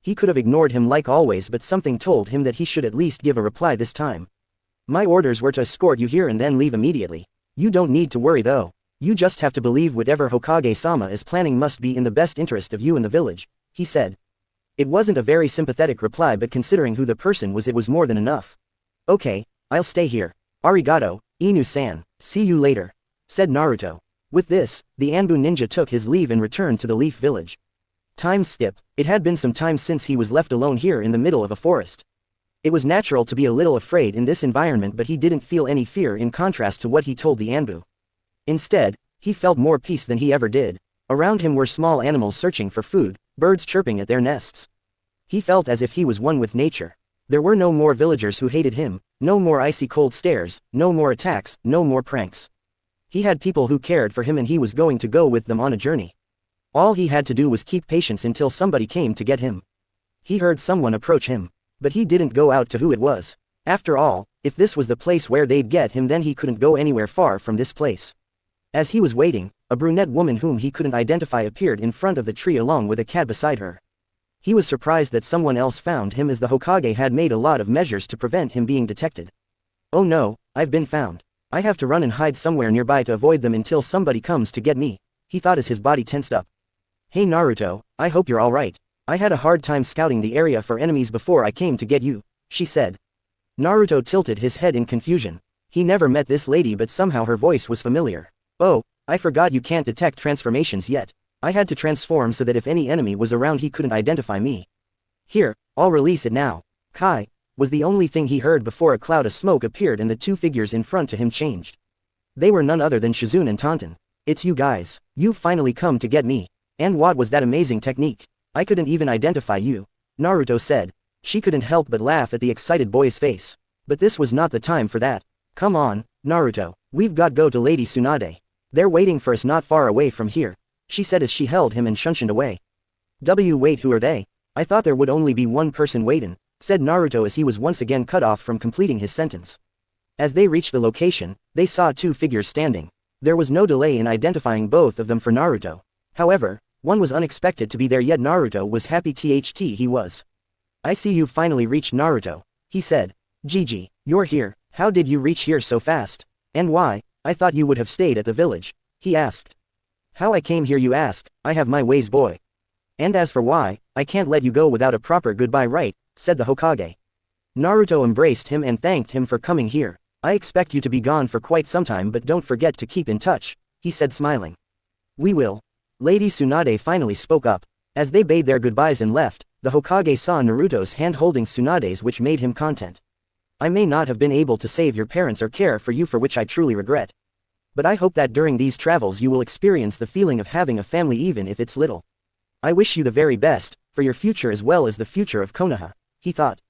He could have ignored him like always but something told him that he should at least give a reply this time. My orders were to escort you here and then leave immediately. You don't need to worry though. You just have to believe whatever Hokage-sama is planning must be in the best interest of you and the village, he said. It wasn't a very sympathetic reply but considering who the person was it was more than enough. Okay, I'll stay here. Arigato, Inu-san, see you later, said Naruto. With this, the Anbu ninja took his leave and returned to the Leaf Village. Time skip, it had been some time since he was left alone here in the middle of a forest. It was natural to be a little afraid in this environment but he didn't feel any fear in contrast to what he told the Anbu. Instead, he felt more peace than he ever did. Around him were small animals searching for food, birds chirping at their nests. He felt as if he was one with nature. There were no more villagers who hated him, no more icy cold stares, no more attacks, no more pranks. He had people who cared for him and he was going to go with them on a journey. All he had to do was keep patience until somebody came to get him. He heard someone approach him, but he didn't go out to who it was. After all, if this was the place where they'd get him then he couldn't go anywhere far from this place. As he was waiting, a brunette woman whom he couldn't identify appeared in front of the tree along with a cat beside her. He was surprised that someone else found him as the Hokage had made a lot of measures to prevent him being detected. Oh no, I've been found. I have to run and hide somewhere nearby to avoid them until somebody comes to get me, he thought as his body tensed up. Hey Naruto, I hope you're alright. I had a hard time scouting the area for enemies before I came to get you, she said. Naruto tilted his head in confusion. He never met this lady but somehow her voice was familiar. Oh, I forgot you can't detect transformations yet. I had to transform so that if any enemy was around he couldn't identify me. Here, I'll release it now. Kai, was the only thing he heard before a cloud of smoke appeared and the two figures in front to him changed. They were none other than Shizune and Taunton. It's you guys. You've finally come to get me. And what was that amazing technique? I couldn't even identify you. Naruto said. She couldn't help but laugh at the excited boy's face. But this was not the time for that. Come on, Naruto, we've got go to Lady Tsunade. They're waiting for us not far away from here, she said as she held him and shunshined away. Wait, who are they? I thought there would only be one person waiting, said Naruto as he was once again cut off from completing his sentence. As they reached the location, they saw two figures standing. There was no delay in identifying both of them for Naruto. However, one was unexpected to be there, yet Naruto was happy he was. I see you finally reached, Naruto, he said. Gigi, you're here. How did you reach here so fast? And why? I thought you would have stayed at the village, he asked. How I came here you ask? I have my ways, boy. And as for why, I can't let you go without a proper goodbye, right? Said the Hokage. Naruto embraced him and thanked him for coming here. I expect you to be gone for quite some time, but don't forget to keep in touch, he said smiling. We will. Lady Tsunade finally spoke up. As they bade their goodbyes and left, the Hokage saw Naruto's hand holding Tsunade's, which made him content. I may not have been able to save your parents or care for you, for which I truly regret. But I hope that during these travels you will experience the feeling of having a family, even if it's little. I wish you the very best, for your future as well as the future of Konoha, he thought.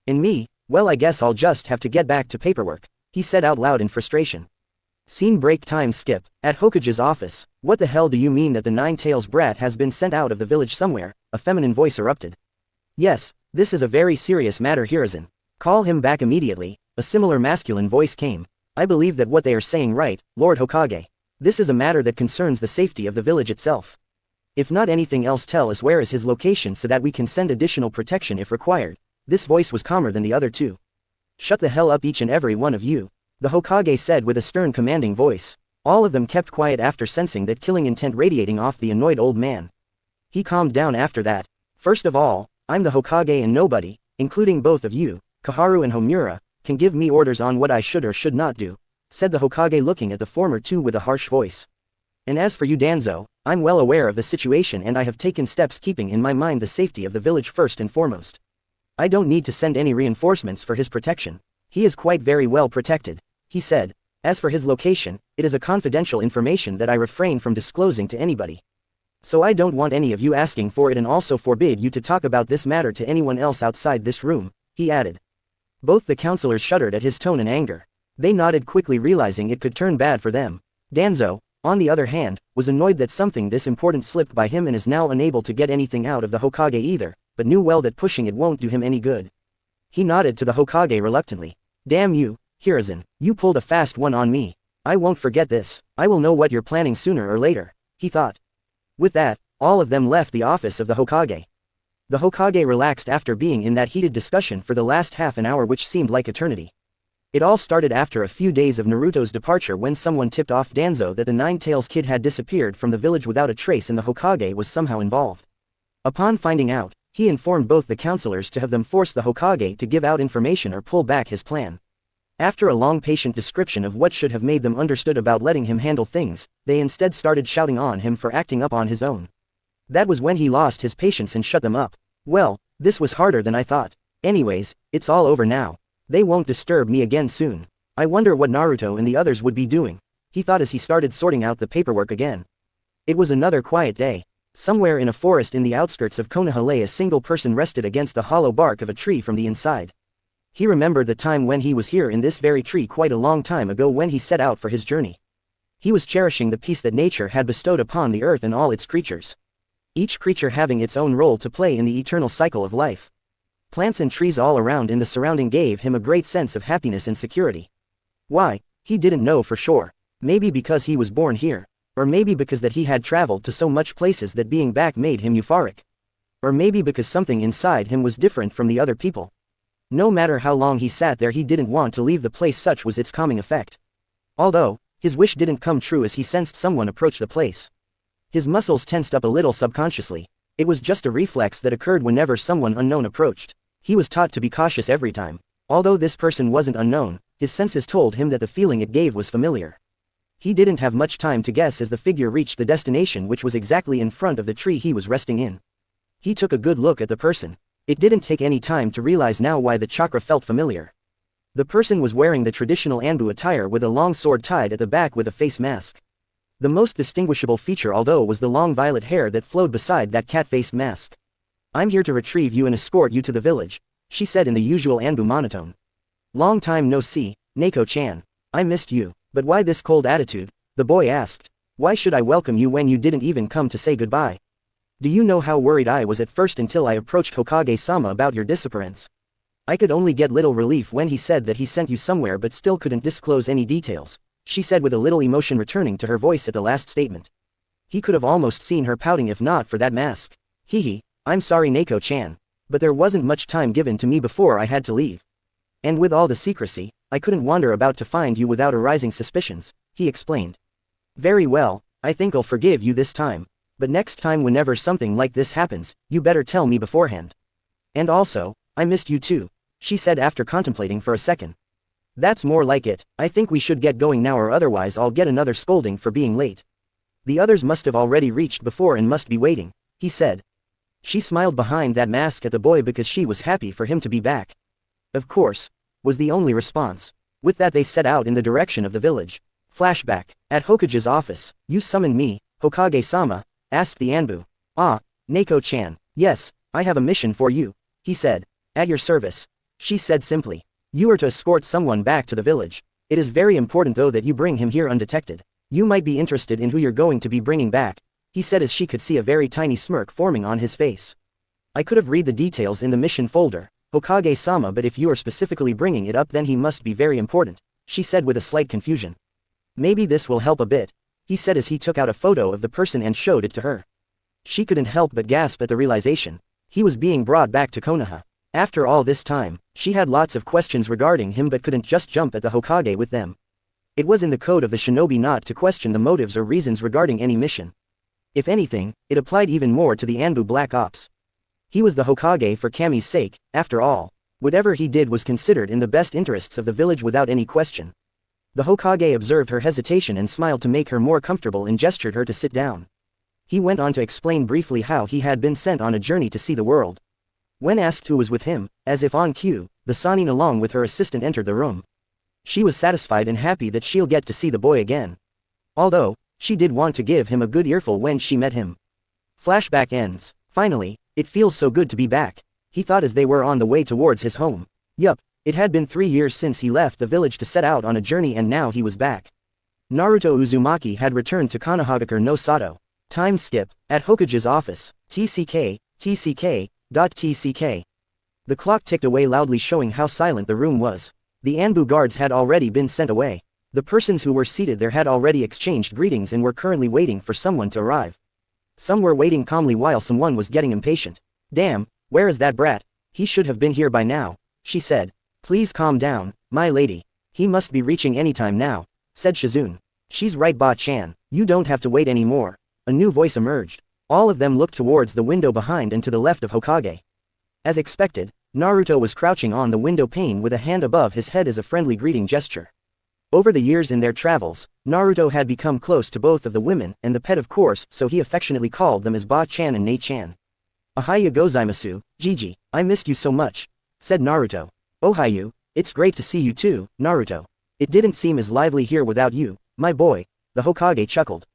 And me, well, I guess I'll just have to get back to paperwork, he said out loud in frustration. Scene break time skip. At Hokage's office. What the hell do you mean that the Nine-Tails brat has been sent out of the village somewhere? A feminine voice erupted. Yes, this is a very serious matter, Hiruzen. Call him back immediately. A similar masculine voice came. I believe that what they are saying right, Lord Hokage. This is a matter that concerns the safety of the village itself. If not anything else, tell us where is his location so that we can send additional protection if required. This voice was calmer than the other two. Shut the hell up, each and every one of you, the Hokage said with a stern, commanding voice. All of them kept quiet after sensing that killing intent radiating off the annoyed old man. He calmed down after that. First of all, I'm the Hokage and nobody, including both of you, Koharu and Homura, can give me orders on what I should or should not do, said the Hokage looking at the former two with a harsh voice. And as for you, Danzo, I'm well aware of the situation and I have taken steps keeping in my mind the safety of the village first and foremost. I don't need to send any reinforcements for his protection. He is quite very well protected, he said. As for his location, it is a confidential information that I refrain from disclosing to anybody. So I don't want any of you asking for it, and also forbid you to talk about this matter to anyone else outside this room, he added. Both the counselors shuddered at his tone and anger. They nodded quickly, realizing it could turn bad for them. Danzo, on the other hand, was annoyed that something this important slipped by him and is now unable to get anything out of the Hokage either, but knew well that pushing it won't do him any good. He nodded to the Hokage reluctantly. Damn you, Hiruzen, you pulled a fast one on me. I won't forget this. I will know what you're planning sooner or later, he thought. With that, all of them left the office of the Hokage. The Hokage relaxed after being in that heated discussion for the last half an hour, which seemed like eternity. It all started after a few days of Naruto's departure, when someone tipped off Danzo that the Nine-Tails kid had disappeared from the village without a trace and the Hokage was somehow involved. Upon finding out, he informed both the counselors to have them force the Hokage to give out information or pull back his plan. After a long patient description of what should have made them understood about letting him handle things, they instead started shouting on him for acting up on his own. That was when he lost his patience and shut them up. Well, this was harder than I thought. Anyways, it's all over now. They won't disturb me again soon. I wonder what Naruto and the others would be doing, he thought as he started sorting out the paperwork again. It was another quiet day. Somewhere in a forest in the outskirts of Konoha lay a single person rested against the hollow bark of a tree from the inside. He remembered the time when he was here in this very tree quite a long time ago, when he set out for his journey. He was cherishing the peace that nature had bestowed upon the earth and all its creatures. Each creature having its own role to play in the eternal cycle of life. Plants and trees all around in the surrounding gave him a great sense of happiness and security. Why, he didn't know for sure. Maybe because he was born here. Or maybe because that he had traveled to so much places that being back made him euphoric. Or maybe because something inside him was different from the other people. No matter how long he sat there, he didn't want to leave the place, such was its calming effect. Although, his wish didn't come true as he sensed someone approach the place. His muscles tensed up a little subconsciously. It was just a reflex that occurred whenever someone unknown approached. He was taught to be cautious every time. Although this person wasn't unknown, his senses told him that the feeling it gave was familiar. He didn't have much time to guess as the figure reached the destination, which was exactly in front of the tree he was resting in. He took a good look at the person. It didn't take any time to realize now why the chakra felt familiar. The person was wearing the traditional Anbu attire with a long sword tied at the back with a face mask. The most distinguishable feature although was the long violet hair that flowed beside that cat-faced mask. "I'm here to retrieve you and escort you to the village," she said in the usual Anbu monotone. "Long time no see, Neko-chan. I missed you, but why this cold attitude?" the boy asked. "Why should I welcome you when you didn't even come to say goodbye? Do you know how worried I was at first until I approached Hokage-sama about your disappearance? I could only get little relief when he said that he sent you somewhere but still couldn't disclose any details," she said with a little emotion returning to her voice at the last statement. He could have almost seen her pouting if not for that mask. "Hehe, I'm sorry Neko-chan. But there wasn't much time given to me before I had to leave. And with all the secrecy, I couldn't wander about to find you without arousing suspicions," he explained. "Very well, I think I'll forgive you this time. But next time whenever something like this happens, you better tell me beforehand. And also, I missed you too," she said after contemplating for a second. "That's more like it. I think we should get going now or otherwise I'll get another scolding for being late. The others must have already reached before and must be waiting," he said. She smiled behind that mask at the boy because she was happy for him to be back. "Of course," was the only response. With that they set out in the direction of the village. Flashback. At Hokage's office. "You summoned me, Hokage-sama?" asked the Anbu. "Ah, Neko-chan. Yes, I have a mission for you," he said. "At your service," she said simply. "You are to escort someone back to the village. It is very important though that you bring him here undetected. You might be interested in who you're going to be bringing back," he said as she could see a very tiny smirk forming on his face. "I could have read the details in the mission folder, Hokage-sama, but if you are specifically bringing it up then he must be very important," she said with a slight confusion. "Maybe this will help a bit," he said as he took out a photo of the person and showed it to her. She couldn't help but gasp at the realization. He was being brought back to Konoha. After all this time, she had lots of questions regarding him but couldn't just jump at the Hokage with them. It was in the code of the shinobi not to question the motives or reasons regarding any mission. If anything, it applied even more to the Anbu Black Ops. He was the Hokage for Kami's sake, after all. Whatever he did was considered in the best interests of the village without any question. The Hokage observed her hesitation and smiled to make her more comfortable and gestured her to sit down. He went on to explain briefly how he had been sent on a journey to see the world. When asked who was with him, as if on cue, the Sannin along with her assistant entered the room. She was satisfied and happy that she'll get to see the boy again. Although, she did want to give him a good earful when she met him. Flashback ends. Finally, it feels so good to be back, he thought as they were on the way towards his home. Yup, it had been 3 years since he left the village to set out on a journey and now he was back. Naruto Uzumaki had returned to Konohagakure no Sato. Time skip. At Hokage's office. TCK. The clock ticked away loudly showing how silent the room was. The Anbu guards had already been sent away. The persons who were seated there had already exchanged greetings and were currently waiting for someone to arrive. Some were waiting calmly while someone was getting impatient. "Damn, where is that brat? He should have been here by now," she said. "Please calm down, my lady. He must be reaching anytime now," said Shizune. "She's right Ba-chan, you don't have to wait anymore." A new voice emerged. All of them looked towards the window behind and to the left of Hokage. As expected, Naruto was crouching on the window pane with a hand above his head as a friendly greeting gesture. Over the years in their travels, Naruto had become close to both of the women and the pet of course, so he affectionately called them as Ba-chan and Nei-chan. "Ohayou gozaimasu, Gigi, I missed you so much," said Naruto. "Ohayou, it's great to see you too, Naruto. It didn't seem as lively here without you, my boy," the Hokage chuckled.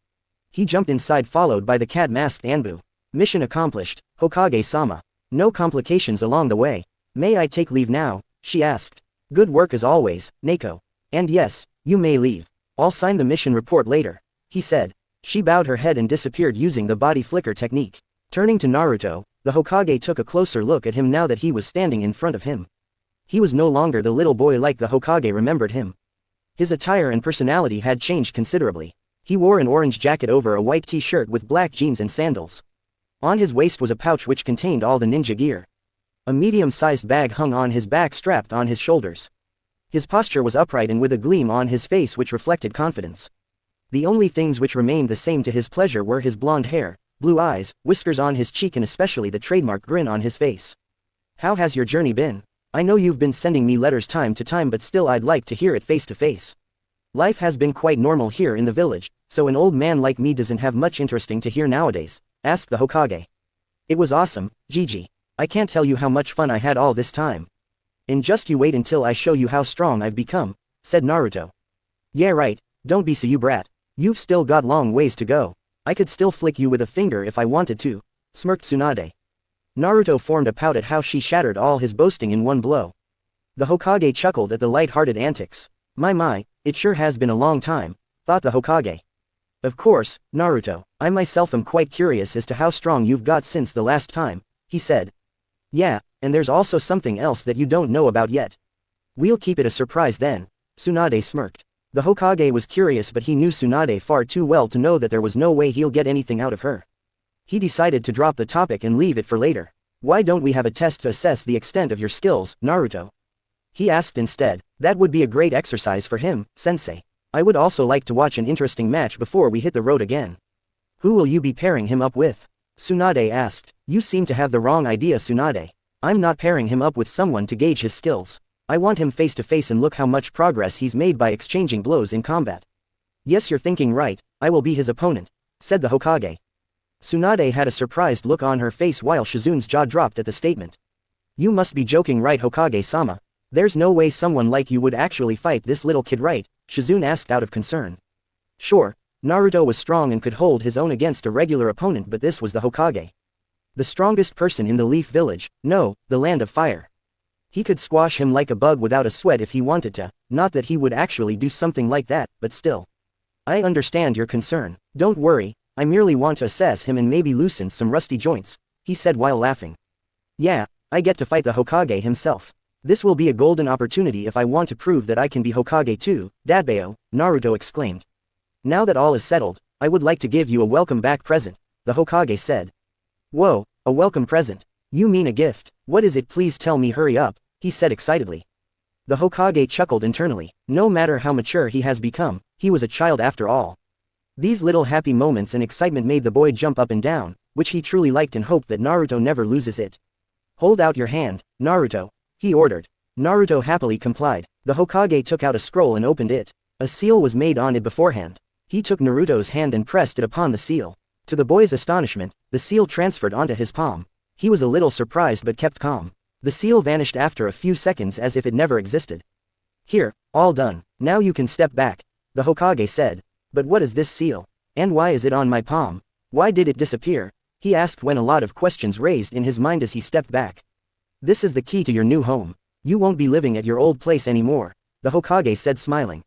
He jumped inside followed by the cat-masked Anbu. "Mission accomplished, Hokage-sama. No complications along the way. May I take leave now?" she asked. "Good work as always, Neko. And yes, you may leave. I'll sign the mission report later," he said. She bowed her head and disappeared using the body flicker technique. Turning to Naruto, the Hokage took a closer look at him now that he was standing in front of him. He was no longer the little boy like the Hokage remembered him. His attire and personality had changed considerably. He wore an orange jacket over a white t-shirt with black jeans and sandals. On his waist was a pouch which contained all the ninja gear. A medium-sized bag hung on his back strapped on his shoulders. His posture was upright and with a gleam on his face which reflected confidence. The only things which remained the same to his pleasure were his blonde hair, blue eyes, whiskers on his cheek and especially the trademark grin on his face. "How has your journey been? I know you've been sending me letters time to time but still I'd like to hear it face to face. Life has been quite normal here in the village, so an old man like me doesn't have much interesting to hear nowadays," asked the Hokage. "It was awesome, Gigi. I can't tell you how much fun I had all this time. And just you wait until I show you how strong I've become," said Naruto. "Yeah right, don't be so you brat. You've still got long ways to go. I could still flick you with a finger if I wanted to," smirked Tsunade. Naruto formed a pout at how she shattered all his boasting in one blow. The Hokage chuckled at the light-hearted antics. My, it sure has been a long time," thought the Hokage. "Of course, Naruto, I myself am quite curious as to how strong you've got since the last time," he said. "Yeah, and there's also something else that you don't know about yet. We'll keep it a surprise then," Tsunade smirked. The Hokage was curious but he knew Tsunade far too well to know that there was no way he'll get anything out of her. He decided to drop the topic and leave it for later. "Why don't we have a test to assess the extent of your skills, Naruto?" he asked instead. "That would be a great exercise for him, sensei. I would also like to watch an interesting match before we hit the road again." "Who will you be pairing him up with?" Tsunade asked. "You seem to have the wrong idea, Tsunade. I'm not pairing him up with someone to gauge his skills. I want him face to face and look how much progress he's made by exchanging blows in combat." "Yes, you're thinking right, I will be his opponent," said the Hokage. Tsunade had a surprised look on her face while Shizune's jaw dropped at the statement. "You must be joking, right, Hokage-sama? There's no way someone like you would actually fight this little kid, right?" Shizune asked out of concern. Sure, Naruto was strong and could hold his own against a regular opponent, but this was the Hokage. The strongest person in the Leaf Village, no, the Land of Fire. He could squash him like a bug without a sweat if he wanted to, not that he would actually do something like that, but still. "I understand your concern. Don't worry, I merely want to assess him and maybe loosen some rusty joints," he said while laughing. "Yeah, I get to fight the Hokage himself. This will be a golden opportunity if I want to prove that I can be Hokage too, Dadbeo," Naruto exclaimed. "Now that all is settled, I would like to give you a welcome back present," the Hokage said. "Whoa, a welcome present? You mean a gift? What is it? Please tell me, hurry up," he said excitedly. The Hokage chuckled internally. No matter how mature he has become, he was a child after all. These little happy moments and excitement made the boy jump up and down, which he truly liked and hoped that Naruto never loses it. "Hold out your hand, Naruto," he ordered. Naruto happily complied. The Hokage took out a scroll and opened it. A seal was made on it beforehand. He took Naruto's hand and pressed it upon the seal. To the boy's astonishment, the seal transferred onto his palm. He was a little surprised but kept calm. The seal vanished after a few seconds as if it never existed. "Here, all done. Now you can step back," the Hokage said. "But what is this seal? And why is it on my palm? Why did it disappear?" he asked when a lot of questions raised in his mind as he stepped back. "This is the key to your new home. You won't be living at your old place anymore," the Hokage said smiling.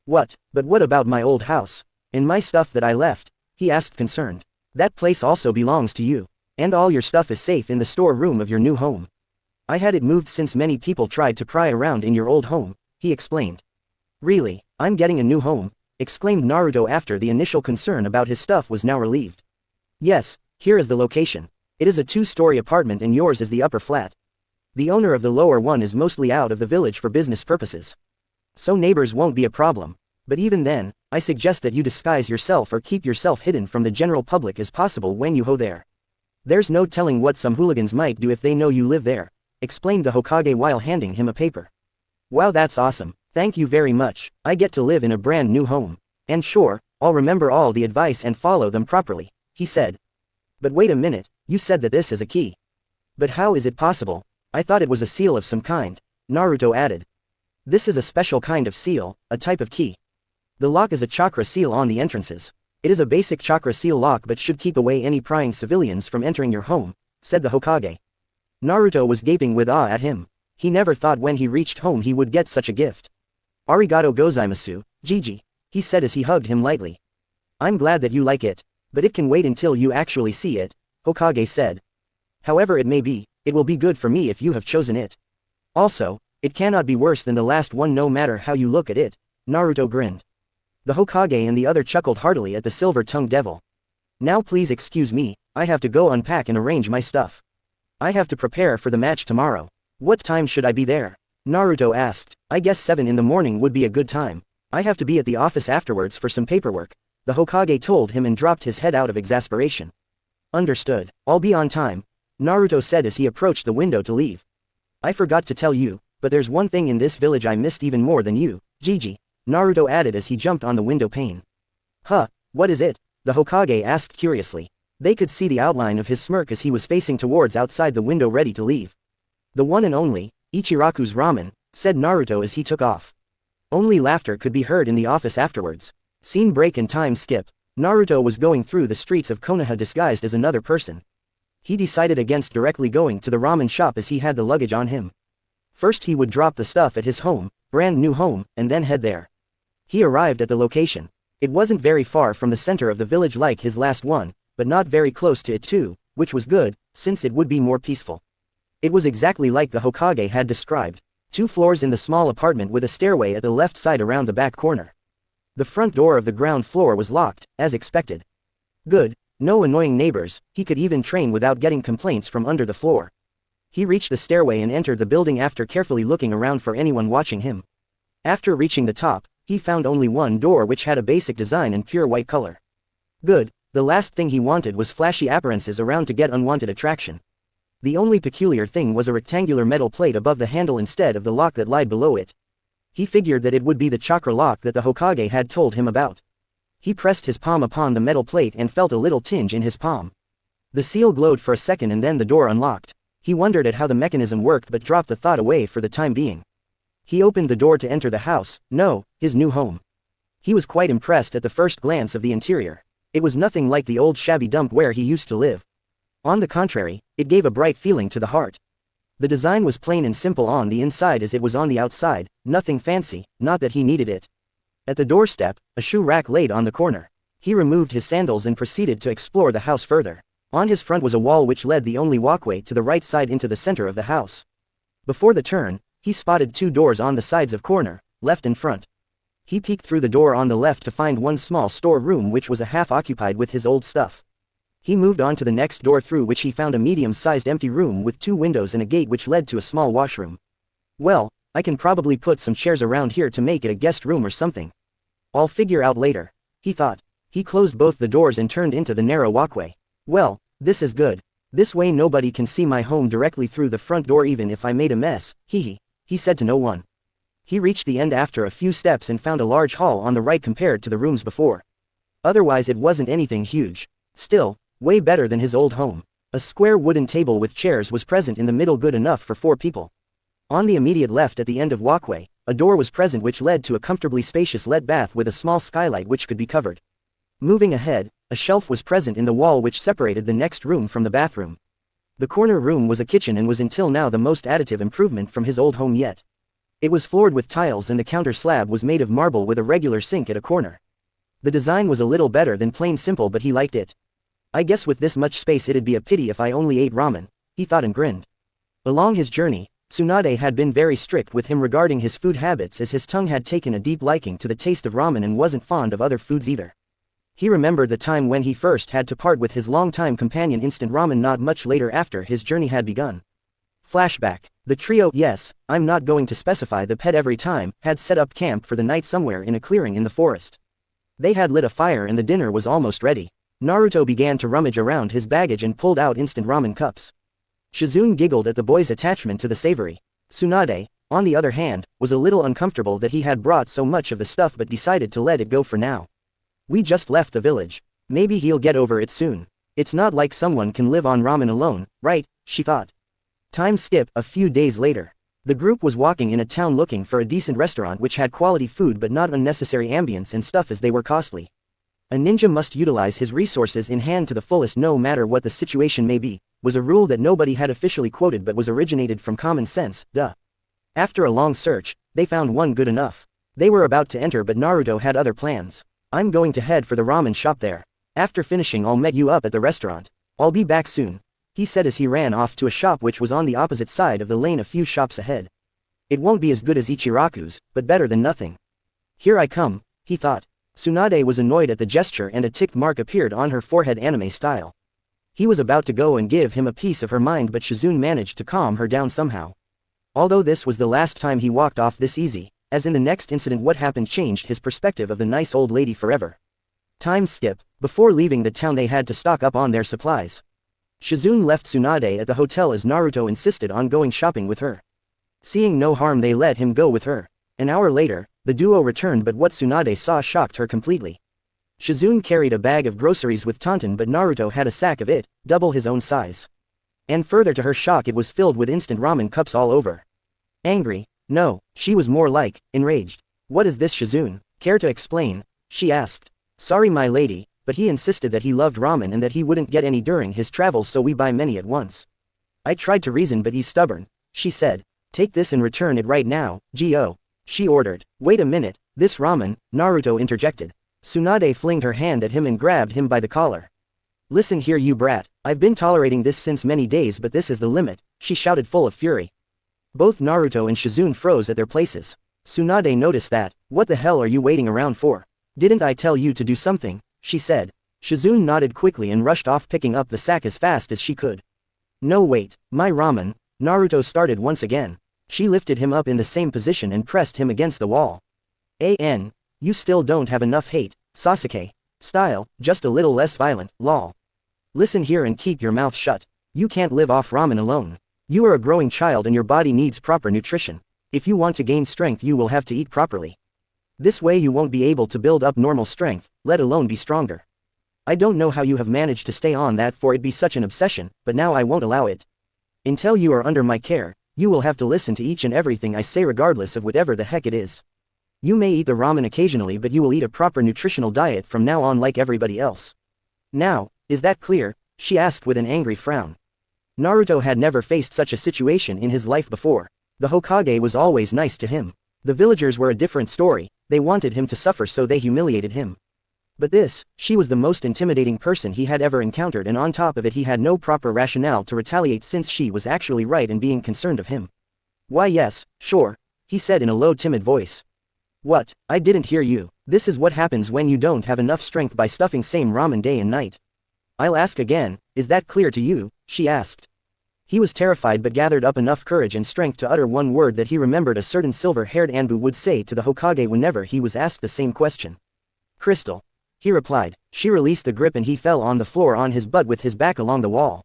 "What? But what about my old house? And my stuff that I left?" he asked concerned. "That place also belongs to you. And all your stuff is safe in the storeroom of your new home. I had it moved since many people tried to pry around in your old home," he explained. "Really, I'm getting a new home?" exclaimed Naruto after the initial concern about his stuff was now relieved. "Yes, here is the location. It is a 2-story apartment and yours is the upper flat. The owner of the lower one is mostly out of the village for business purposes. So neighbors won't be a problem. But even then, I suggest that you disguise yourself or keep yourself hidden from the general public as possible when you go there. There's no telling what some hooligans might do if they know you live there," explained the Hokage while handing him a paper. "Wow, that's awesome. Thank you very much. I get to live in a brand new home. And sure, I'll remember all the advice and follow them properly," he said. "But wait a minute, you said that this is a key. But how is it possible? I thought it was a seal of some kind," Naruto added. "This is a special kind of seal, a type of key. The lock is a chakra seal on the entrances. It is a basic chakra seal lock but should keep away any prying civilians from entering your home," said the Hokage. Naruto was gaping with awe at him. He never thought when he reached home he would get such a gift. "Arigato gozaimasu, Gigi," he said as he hugged him lightly. "I'm glad that you like it, but it can wait until you actually see it," Hokage said. "However it may be, it will be good for me if you have chosen it. Also, it cannot be worse than the last one no matter how you look at it," Naruto grinned. The Hokage and the other chuckled heartily at the silver-tongued devil. Now please excuse me, I have to go unpack and arrange my stuff. I have to prepare for the match tomorrow. What time should I be there? Naruto asked. I guess 7 in the morning would be a good time. I have to be at the office afterwards for some paperwork, the Hokage told him and dropped his head out of exasperation. Understood. I'll be on time, Naruto said as he approached the window to leave. I forgot to tell you, but there's one thing in this village I missed even more than you, Gigi, Naruto added as he jumped on the window pane. Huh, what is it? The Hokage asked curiously. They could see the outline of his smirk as he was facing towards outside the window ready to leave. The one and only, Ichiraku's ramen, said Naruto as he took off. Only laughter could be heard in the office afterwards. Scene break and time skip. Naruto was going through the streets of Konoha disguised as another person. He decided against directly going to the ramen shop as he had the luggage on him. First he would drop the stuff at his home, brand new home, and then head there. He arrived at the location. It wasn't very far from the center of the village like his last one, but not very close to it too, which was good, since it would be more peaceful. It was exactly like the Hokage had described. 2 floors in the small apartment with a stairway at the left side around the back corner. The front door of the ground floor was locked, as expected. Good, no annoying neighbors, he could even train without getting complaints from under the floor. He reached the stairway and entered the building after carefully looking around for anyone watching him. After reaching the top, he found only one door which had a basic design and pure white color. Good, the last thing he wanted was flashy appearances around to get unwanted attraction. The only peculiar thing was a rectangular metal plate above the handle instead of the lock that lied below it. He figured that it would be the chakra lock that the Hokage had told him about. He pressed his palm upon the metal plate and felt a little tinge in his palm. The seal glowed for a second and then the door unlocked. He wondered at how the mechanism worked but dropped the thought away for the time being. He opened the door to enter the house, no, his new home. He was quite impressed at the first glance of the interior. It was nothing like the old shabby dump where he used to live. On the contrary, it gave a bright feeling to the heart. The design was plain and simple on the inside as it was on the outside, nothing fancy, not that he needed it. At the doorstep, a shoe rack laid on the corner. He removed his sandals and proceeded to explore the house further. On his front was a wall which led the only walkway to the right side into the center of the house. Before the turn, he spotted 2 doors on the sides of corner, left and front. He peeked through the door on the left to find one small store room which was half occupied with his old stuff. He moved on to the next door through which he found a medium-sized empty room with 2 windows and a gate which led to a small washroom. Well, I can probably put some chairs around here to make it a guest room or something. I'll figure out later, he thought. He closed both the doors and turned into the narrow walkway. Well, this is good. This way nobody can see my home directly through the front door even if I made a mess, he said to no one. He reached the end after a few steps and found a large hall on the right compared to the rooms before. Otherwise it wasn't anything huge. Still, way better than his old home. A square wooden table with chairs was present in the middle, good enough for 4 people. On the immediate left at the end of walkway, a door was present which led to a comfortably spacious let bath with a small skylight which could be covered. Moving ahead, a shelf was present in the wall which separated the next room from the bathroom. The corner room was a kitchen and was until now the most additive improvement from his old home yet. It was floored with tiles and the counter slab was made of marble with a regular sink at a corner. The design was a little better than plain simple but he liked it. I guess with this much space it'd be a pity if I only ate ramen, he thought and grinned. Along his journey, Tsunade had been very strict with him regarding his food habits as his tongue had taken a deep liking to the taste of ramen and wasn't fond of other foods either. He remembered the time when he first had to part with his longtime companion instant ramen not much later after his journey had begun. Flashback. The trio, yes, I'm not going to specify the pet every time, had set up camp for the night somewhere in a clearing in the forest. They had lit a fire and the dinner was almost ready. Naruto began to rummage around his baggage and pulled out instant ramen cups. Shizune giggled at the boy's attachment to the savory. Tsunade, on the other hand, was a little uncomfortable that he had brought so much of the stuff but decided to let it go for now. We just left the village. Maybe he'll get over it soon. It's not like someone can live on ramen alone, right, she thought. Time skip, a few days later. The group was walking in a town looking for a decent restaurant which had quality food but not unnecessary ambience and stuff as they were costly. A ninja must utilize his resources in hand to the fullest no matter what the situation may be, was a rule that nobody had officially quoted but was originated from common sense, duh. After a long search, they found one good enough. They were about to enter but Naruto had other plans. I'm going to head for the ramen shop there. After finishing I'll meet you up at the restaurant. I'll be back soon, he said as he ran off to a shop which was on the opposite side of the lane a few shops ahead. It won't be as good as Ichiraku's, but better than nothing. Here I come, he thought. Tsunade was annoyed at the gesture and a ticked mark appeared on her forehead anime style. He was about to go and give him a piece of her mind but Shizune managed to calm her down somehow. Although this was the last time he walked off this easy, as in the next incident what happened changed his perspective of the nice old lady forever. Time skip, before leaving the town they had to stock up on their supplies. Shizune left Tsunade at the hotel as Naruto insisted on going shopping with her. Seeing no harm they let him go with her. An hour later, the duo returned but what Tsunade saw shocked her completely. Shizune carried a bag of groceries with Tauntaun but Naruto had a sack of it, double his own size. And further to her shock it was filled with instant ramen cups all over. Angry? No, she was more like, enraged. What is this Shizune? Care to explain? She asked. Sorry my lady, but he insisted that he loved ramen and that he wouldn't get any during his travels so we buy many at once. I tried to reason but he's stubborn, she said. Take this and return it right now, Gio. She ordered. Wait a minute, this ramen, Naruto interjected. Tsunade flinged her hand at him and grabbed him by the collar. Listen here you brat, I've been tolerating this since many days but this is the limit, she shouted full of fury. Both Naruto and Shizune froze at their places. Tsunade noticed that. What the hell are you waiting around for? Didn't I tell you to do something? She said. Shizune nodded quickly and rushed off picking up the sack as fast as she could. No wait, my ramen, Naruto started once again. She lifted him up in the same position and pressed him against the wall. You still don't have enough hate, Sasuke. Style, just a little less violent, lol. Listen here and keep your mouth shut. You can't live off ramen alone. You are a growing child and your body needs proper nutrition. If you want to gain strength you will have to eat properly. This way you won't be able to build up normal strength, let alone be stronger. I don't know how you have managed to stay on that for it be such an obsession, but now I won't allow it. Until you are under my care, you will have to listen to each and everything I say regardless of whatever the heck it is. You may eat the ramen occasionally but you will eat a proper nutritional diet from now on like everybody else. Now, is that clear? She asked with an angry frown. Naruto had never faced such a situation in his life before. The Hokage was always nice to him. The villagers were a different story, they wanted him to suffer so they humiliated him. But this, she was the most intimidating person he had ever encountered and on top of it he had no proper rationale to retaliate since she was actually right in being concerned of him. Why yes, sure, he said in a low timid voice. What? I didn't hear you. This is what happens when you don't have enough strength by stuffing same ramen day and night. I'll ask again, is that clear to you? She asked. He was terrified but gathered up enough courage and strength to utter one word that he remembered a certain silver-haired Anbu would say to the Hokage whenever he was asked the same question. Crystal. He replied. She released the grip and he fell on the floor on his butt with his back along the wall.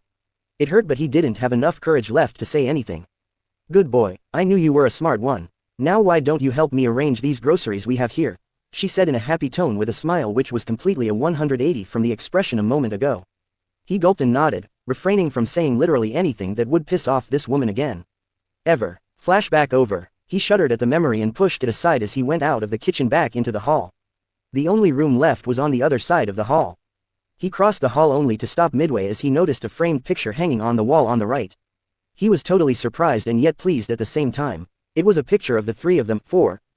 It hurt but he didn't have enough courage left to say anything. Good boy, I knew you were a smart one. Now why don't you help me arrange these groceries we have here? She said in a happy tone with a smile which was completely a 180 from the expression a moment ago. He gulped and nodded, refraining from saying literally anything that would piss off this woman again. Ever. Flashback over. He shuddered at the memory and pushed it aside as he went out of the kitchen back into the hall. The only room left was on the other side of the hall. He crossed the hall only to stop midway as he noticed a framed picture hanging on the wall on the right. He was totally surprised and yet pleased at the same time. It was a picture of the three of them,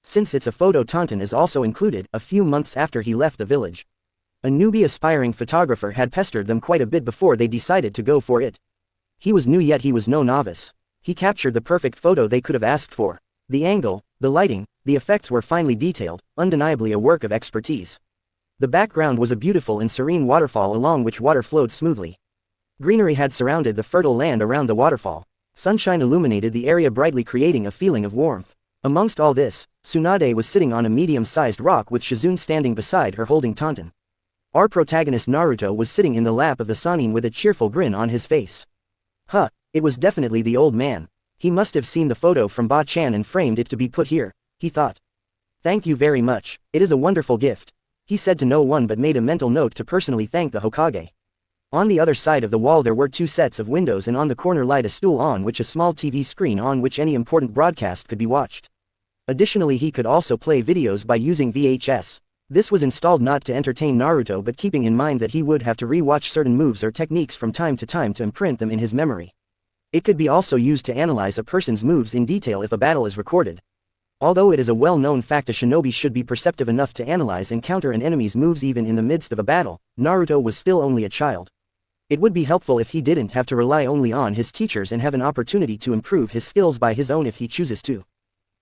since it's a photo Tauntaun is also included, a few months after he left the village. A newbie aspiring photographer had pestered them quite a bit before they decided to go for it. He was new yet he was no novice. He captured the perfect photo they could have asked for. The angle, the lighting, the effects were finely detailed, undeniably a work of expertise. The background was a beautiful and serene waterfall along which water flowed smoothly. Greenery had surrounded the fertile land around the waterfall. Sunshine illuminated the area brightly creating a feeling of warmth. Amongst all this, Tsunade was sitting on a medium-sized rock with Shizune standing beside her holding Tauntaun. Our protagonist Naruto was sitting in the lap of the Sannin with a cheerful grin on his face. It was definitely the old man. He must have seen the photo from Ba-chan and framed it to be put here, he thought. Thank you very much, it is a wonderful gift. He said to no one but made a mental note to personally thank the Hokage. On the other side of the wall there were two sets of windows and on the corner light a stool on which a small TV screen on which any important broadcast could be watched. Additionally he could also play videos by using VHS. This was installed not to entertain Naruto but keeping in mind that he would have to re-watch certain moves or techniques from time to imprint them in his memory. It could be also used to analyze a person's moves in detail if a battle is recorded. Although it is a well-known fact a shinobi should be perceptive enough to analyze and counter an enemy's moves even in the midst of a battle, Naruto was still only a child. It would be helpful if he didn't have to rely only on his teachers and have an opportunity to improve his skills by his own if he chooses to.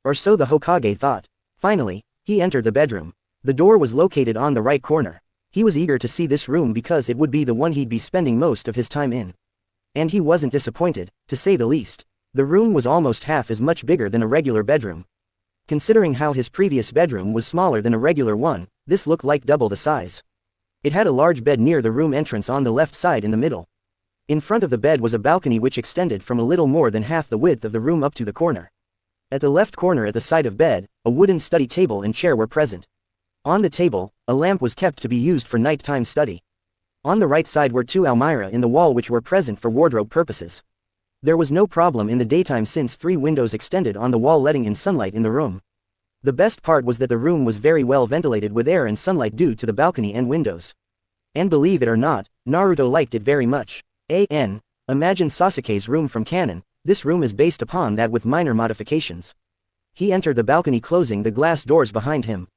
Or so the Hokage thought. Finally, He entered the bedroom. The door was located on the right corner. He was eager to see this room because it would be the one he'd be spending most of his time in. And he wasn't disappointed, to say the least. The room was almost half as much bigger than a regular bedroom. Considering how his previous bedroom was smaller than a regular one, this looked like double the size. It had a large bed near the room entrance on the left side in the middle. In front of the bed was a balcony which extended from a little more than half the width of the room up to the corner. At the left corner at the side of bed, a wooden study table and chair were present. On the table, a lamp was kept to be used for nighttime study. On the right side were 2 almirah in the wall which were present for wardrobe purposes. There was no problem in the daytime since 3 windows extended on the wall letting in sunlight in the room. The best part was that the room was very well ventilated with air and sunlight due to the balcony and windows. And believe it or not, Naruto liked it very much. Imagine Sasuke's room from canon. This room is based upon that with minor modifications. He entered the balcony closing the glass doors behind him.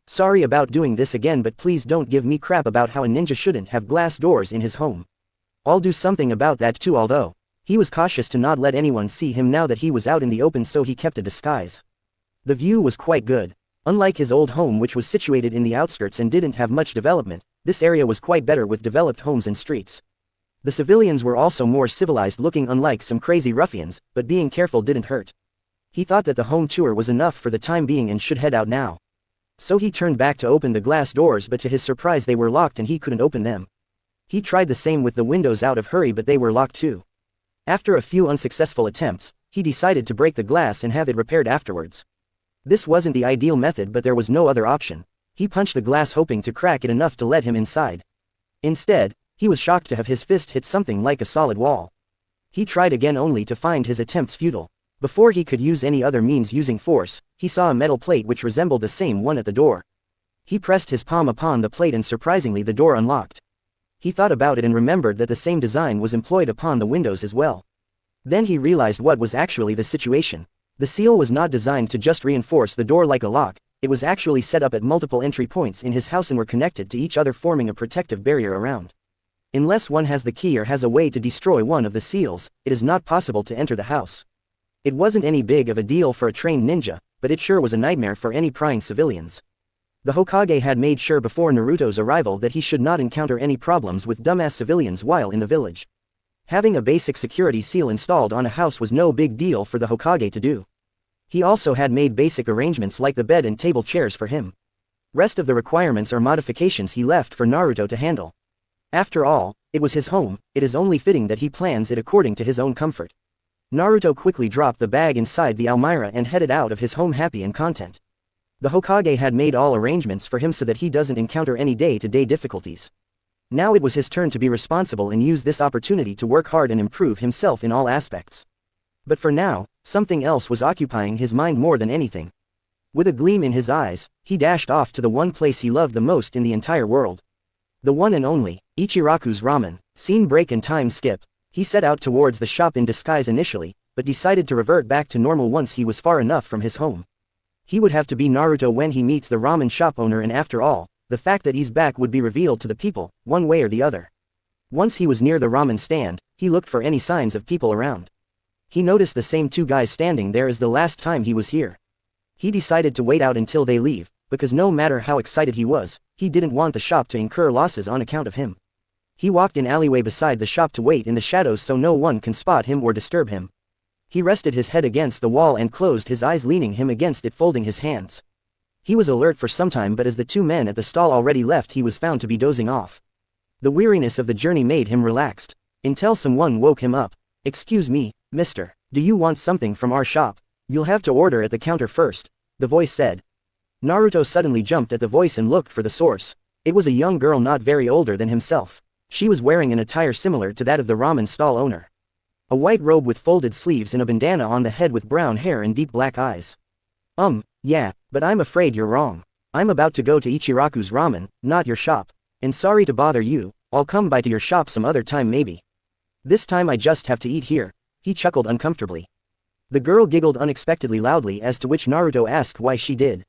Sorry about doing this again, but please don't give me crap about how a ninja shouldn't have glass doors in his home. I'll do something about that too, although he was cautious to not let anyone see him now that he was out in the open, so he kept a disguise. The view was quite good. Unlike his old home which was situated in the outskirts and didn't have much development, this area was quite better with developed homes and streets. The civilians were also more civilized looking, unlike some crazy ruffians, but being careful didn't hurt. He thought that the home tour was enough for the time being and should head out now. So he turned back to open the glass doors, but to his surprise they were locked and he couldn't open them. He tried the same with the windows out of hurry, but they were locked too. After a few unsuccessful attempts, he decided to break the glass and have it repaired afterwards. This wasn't the ideal method, but there was no other option. He punched the glass hoping to crack it enough to let him inside. Instead, he was shocked to have his fist hit something like a solid wall. He tried again only to find his attempts futile. Before he could use any other means using force, he saw a metal plate which resembled the same one at the door. He pressed his palm upon the plate and surprisingly the door unlocked. He thought about it and remembered that the same design was employed upon the windows as well. Then he realized what was actually the situation. The seal was not designed to just reinforce the door like a lock, it was actually set up at multiple entry points in his house and were connected to each other, forming a protective barrier around. Unless one has the key or has a way to destroy one of the seals, it is not possible to enter the house. It wasn't any big of a deal for a trained ninja, but it sure was a nightmare for any prying civilians. The Hokage had made sure before Naruto's arrival that he should not encounter any problems with dumbass civilians while in the village. Having a basic security seal installed on a house was no big deal for the Hokage to do. He also had made basic arrangements like the bed and table chairs for him. Rest of the requirements or modifications he left for Naruto to handle. After all, it was his home, it is only fitting that he plans it according to his own comfort. Naruto quickly dropped the bag inside the almirah and headed out of his home happy and content. The Hokage had made all arrangements for him so that he doesn't encounter any day-to-day difficulties. Now it was his turn to be responsible and use this opportunity to work hard and improve himself in all aspects. But for now, something else was occupying his mind more than anything. With a gleam in his eyes, he dashed off to the one place he loved the most in the entire world. The one and only, Ichiraku's ramen. Scene break and time skip. He set out towards the shop in disguise initially, but decided to revert back to normal once he was far enough from his home. He would have to be Naruto when he meets the ramen shop owner, and after all, the fact that he's back would be revealed to the people, one way or the other. Once he was near the ramen stand, he looked for any signs of people around. He noticed the same 2 guys standing there as the last time he was here. He decided to wait out until they leave, because no matter how excited he was, he didn't want the shop to incur losses on account of him. He walked in alleyway beside the shop to wait in the shadows so no one can spot him or disturb him. He rested his head against the wall and closed his eyes, leaning him against it, folding his hands. He was alert for some time, but as the 2 men at the stall already left, he was found to be dozing off. The weariness of the journey made him relaxed, until someone woke him up. "Excuse me, mister, do you want something from our shop? You'll have to order at the counter first," the voice said. Naruto suddenly jumped at the voice and looked for the source. It was a young girl not very older than himself. She was wearing an attire similar to that of the ramen stall owner. A white robe with folded sleeves and a bandana on the head with brown hair and deep black eyes. Yeah, but I'm afraid you're wrong. I'm about to go to Ichiraku's ramen, not your shop. And sorry to bother you, I'll come by to your shop some other time maybe. This time I just have to eat here." He chuckled uncomfortably. The girl giggled unexpectedly loudly, as to which Naruto asked why she did.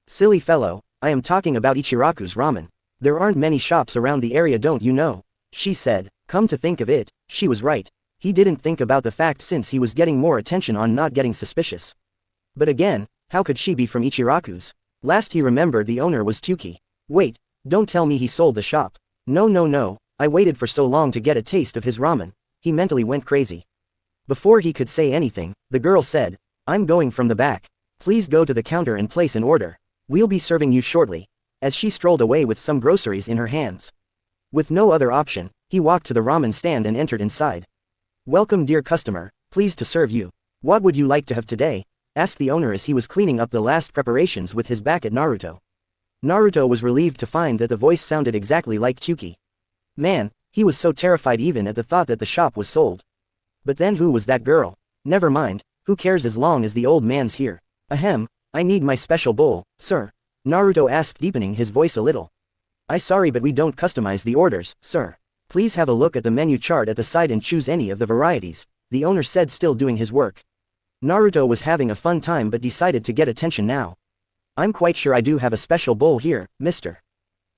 "Silly fellow, I am talking about Ichiraku's ramen. There aren't many shops around the area, don't you know?" she said. Come to think of it, she was right. He didn't think about the fact since he was getting more attention on not getting suspicious. But again, how could she be from Ichiraku's? Last he remembered the owner was Tuki. Wait, don't tell me he sold the shop. No no no, I waited for so long to get a taste of his ramen. He mentally went crazy. Before he could say anything, the girl said, I'm going from the back. Please go to the counter and place an order. We'll be serving you shortly. As she strolled away with some groceries in her hands. With no other option, he walked to the ramen stand and entered inside. Welcome dear customer, pleased to serve you. What would you like to have today? Asked the owner as he was cleaning up the last preparations with his back at Naruto. Naruto was relieved to find that the voice sounded exactly like Tuki. Man, he was so terrified even at the thought that the shop was sold. But then who was that girl? Never mind, who cares as long as the old man's here. Ahem, I need my special bowl, sir. Naruto asked, deepening his voice a little. Sorry but we don't customize the orders, sir. Please have a look at the menu chart at the side and choose any of the varieties, the owner said, still doing his work. Naruto was having a fun time but decided to get attention now. I'm quite sure I do have a special bowl here, mister.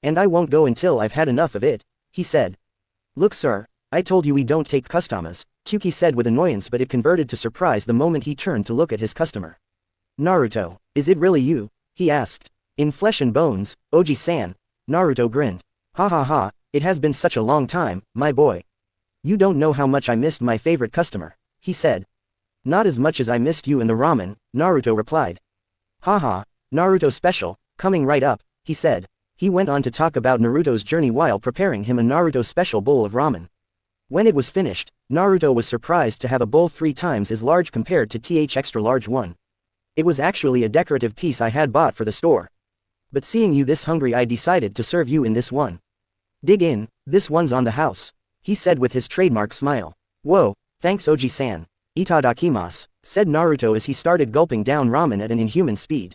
And I won't go until I've had enough of it, he said. Look sir, I told you we don't take customers, Tuki said with annoyance, but it converted to surprise the moment he turned to look at his customer. Naruto, is it really you? He asked. In flesh and bones, Oji-san. Naruto grinned. Ha ha ha, it has been such a long time, my boy. You don't know how much I missed my favorite customer, he said. Not as much as I missed you and the ramen, Naruto replied. Haha, Naruto special, coming right up, he said. He went on to talk about Naruto's journey while preparing him a Naruto special bowl of ramen. When it was finished, Naruto was surprised to have a bowl 3 times as large compared to th extra large one. It was actually a decorative piece I had bought for the store. But seeing you this hungry I decided to serve you in this one. Dig in, this one's on the house, he said with his trademark smile. Whoa, thanks Oji-san. Itadakimasu, said Naruto as he started gulping down ramen at an inhuman speed.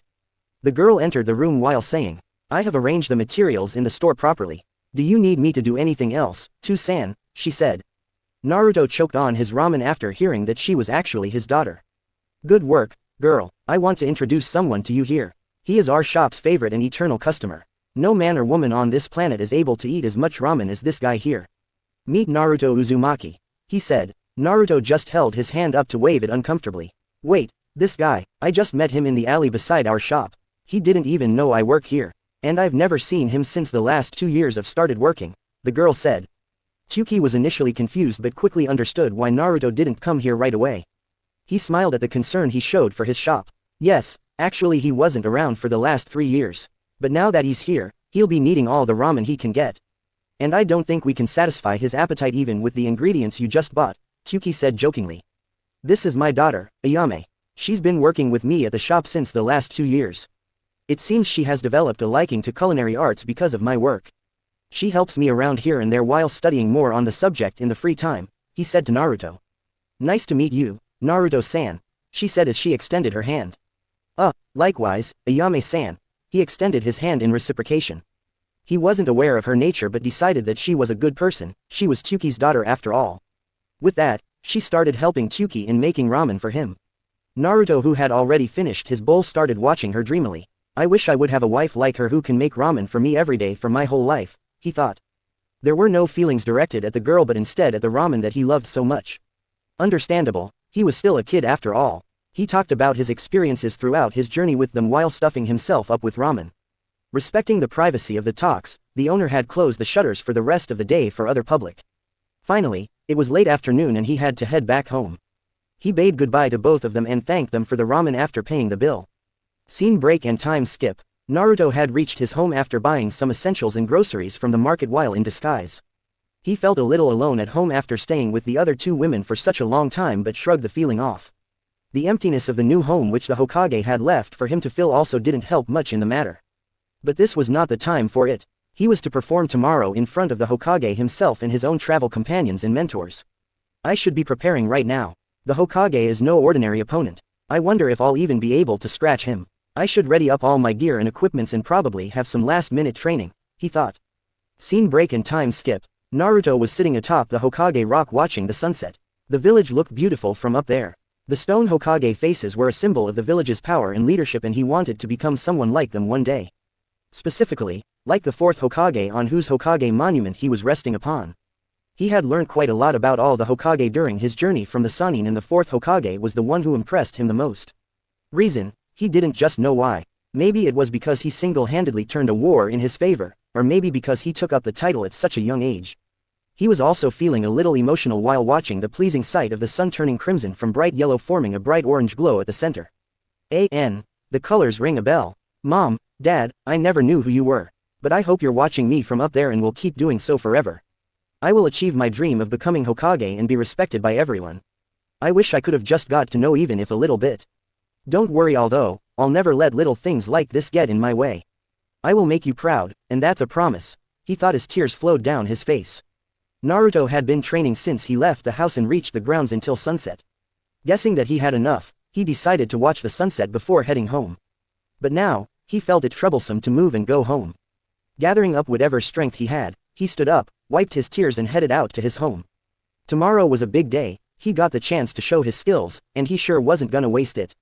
The girl entered the room while saying, I have arranged the materials in the store properly. Do you need me to do anything else, To-san? She said. Naruto choked on his ramen after hearing that she was actually his daughter. Good work, girl. I want to introduce someone to you here. He is our shop's favorite and eternal customer. No man or woman on this planet is able to eat as much ramen as this guy here. Meet Naruto Uzumaki, he said. Naruto just held his hand up to wave it uncomfortably. Wait, this guy, I just met him in the alley beside our shop. He didn't even know I work here. And I've never seen him since the last 2 years I've started working, the girl said. Tuki was initially confused but quickly understood why Naruto didn't come here right away. He smiled at the concern he showed for his shop. Yes, actually he wasn't around for the last 3 years. But now that he's here, he'll be needing all the ramen he can get. And I don't think we can satisfy his appetite even with the ingredients you just bought, Tuki said jokingly. This is my daughter, Ayame. She's been working with me at the shop since the last 2 years. It seems she has developed a liking to culinary arts because of my work. She helps me around here and there while studying more on the subject in the free time, he said to Naruto. Nice to meet you, Naruto-san, she said as she extended her hand. Likewise, Ayame-san, he extended his hand in reciprocation. He wasn't aware of her nature but decided that she was a good person, she was Tuki's daughter after all. With that, she started helping Tuki in making ramen for him. Naruto, who had already finished his bowl, started watching her dreamily. I wish I would have a wife like her who can make ramen for me every day for my whole life, he thought. There were no feelings directed at the girl but instead at the ramen that he loved so much. Understandable, he was still a kid after all. He talked about his experiences throughout his journey with them while stuffing himself up with ramen. Respecting the privacy of the talks, the owner had closed the shutters for the rest of the day for other public. Finally, it was late afternoon and he had to head back home. He bade goodbye to both of them and thanked them for the ramen after paying the bill. Scene break and time skip. Naruto had reached his home after buying some essentials and groceries from the market while in disguise. He felt a little alone at home after staying with the other 2 women for such a long time but shrugged the feeling off. The emptiness of the new home which the Hokage had left for him to fill also didn't help much in the matter. But this was not the time for it. He was to perform tomorrow in front of the Hokage himself and his own travel companions and mentors. I should be preparing right now. The Hokage is no ordinary opponent. I wonder if I'll even be able to scratch him. I should ready up all my gear and equipments and probably have some last-minute training, he thought. Scene break and time skip. Naruto was sitting atop the Hokage rock watching the sunset. The village looked beautiful from up there. The stone Hokage faces were a symbol of the village's power and leadership and he wanted to become someone like them one day. Specifically, like the 4th Hokage on whose Hokage monument he was resting upon. He had learned quite a lot about all the Hokage during his journey from the Sannin and the 4th Hokage was the one who impressed him the most. Reason, he didn't just know why. Maybe it was because he single-handedly turned a war in his favor, or maybe because he took up the title at such a young age. He was also feeling a little emotional while watching the pleasing sight of the sun turning crimson from bright yellow forming a bright orange glow at the center. The colors ring a bell. Mom, Dad, I never knew who you were. But I hope you're watching me from up there and will keep doing so forever. I will achieve my dream of becoming Hokage and be respected by everyone. I wish I could have just got to know even if a little bit. Don't worry although, I'll never let little things like this get in my way. I will make you proud, and that's a promise. He thought as tears flowed down his face. Naruto had been training since he left the house and reached the grounds until sunset. Guessing that he had enough, he decided to watch the sunset before heading home. But now, he felt it troublesome to move and go home. Gathering up whatever strength he had, he stood up, wiped his tears and headed out to his home. Tomorrow was a big day, he got the chance to show his skills, and he sure wasn't gonna waste it.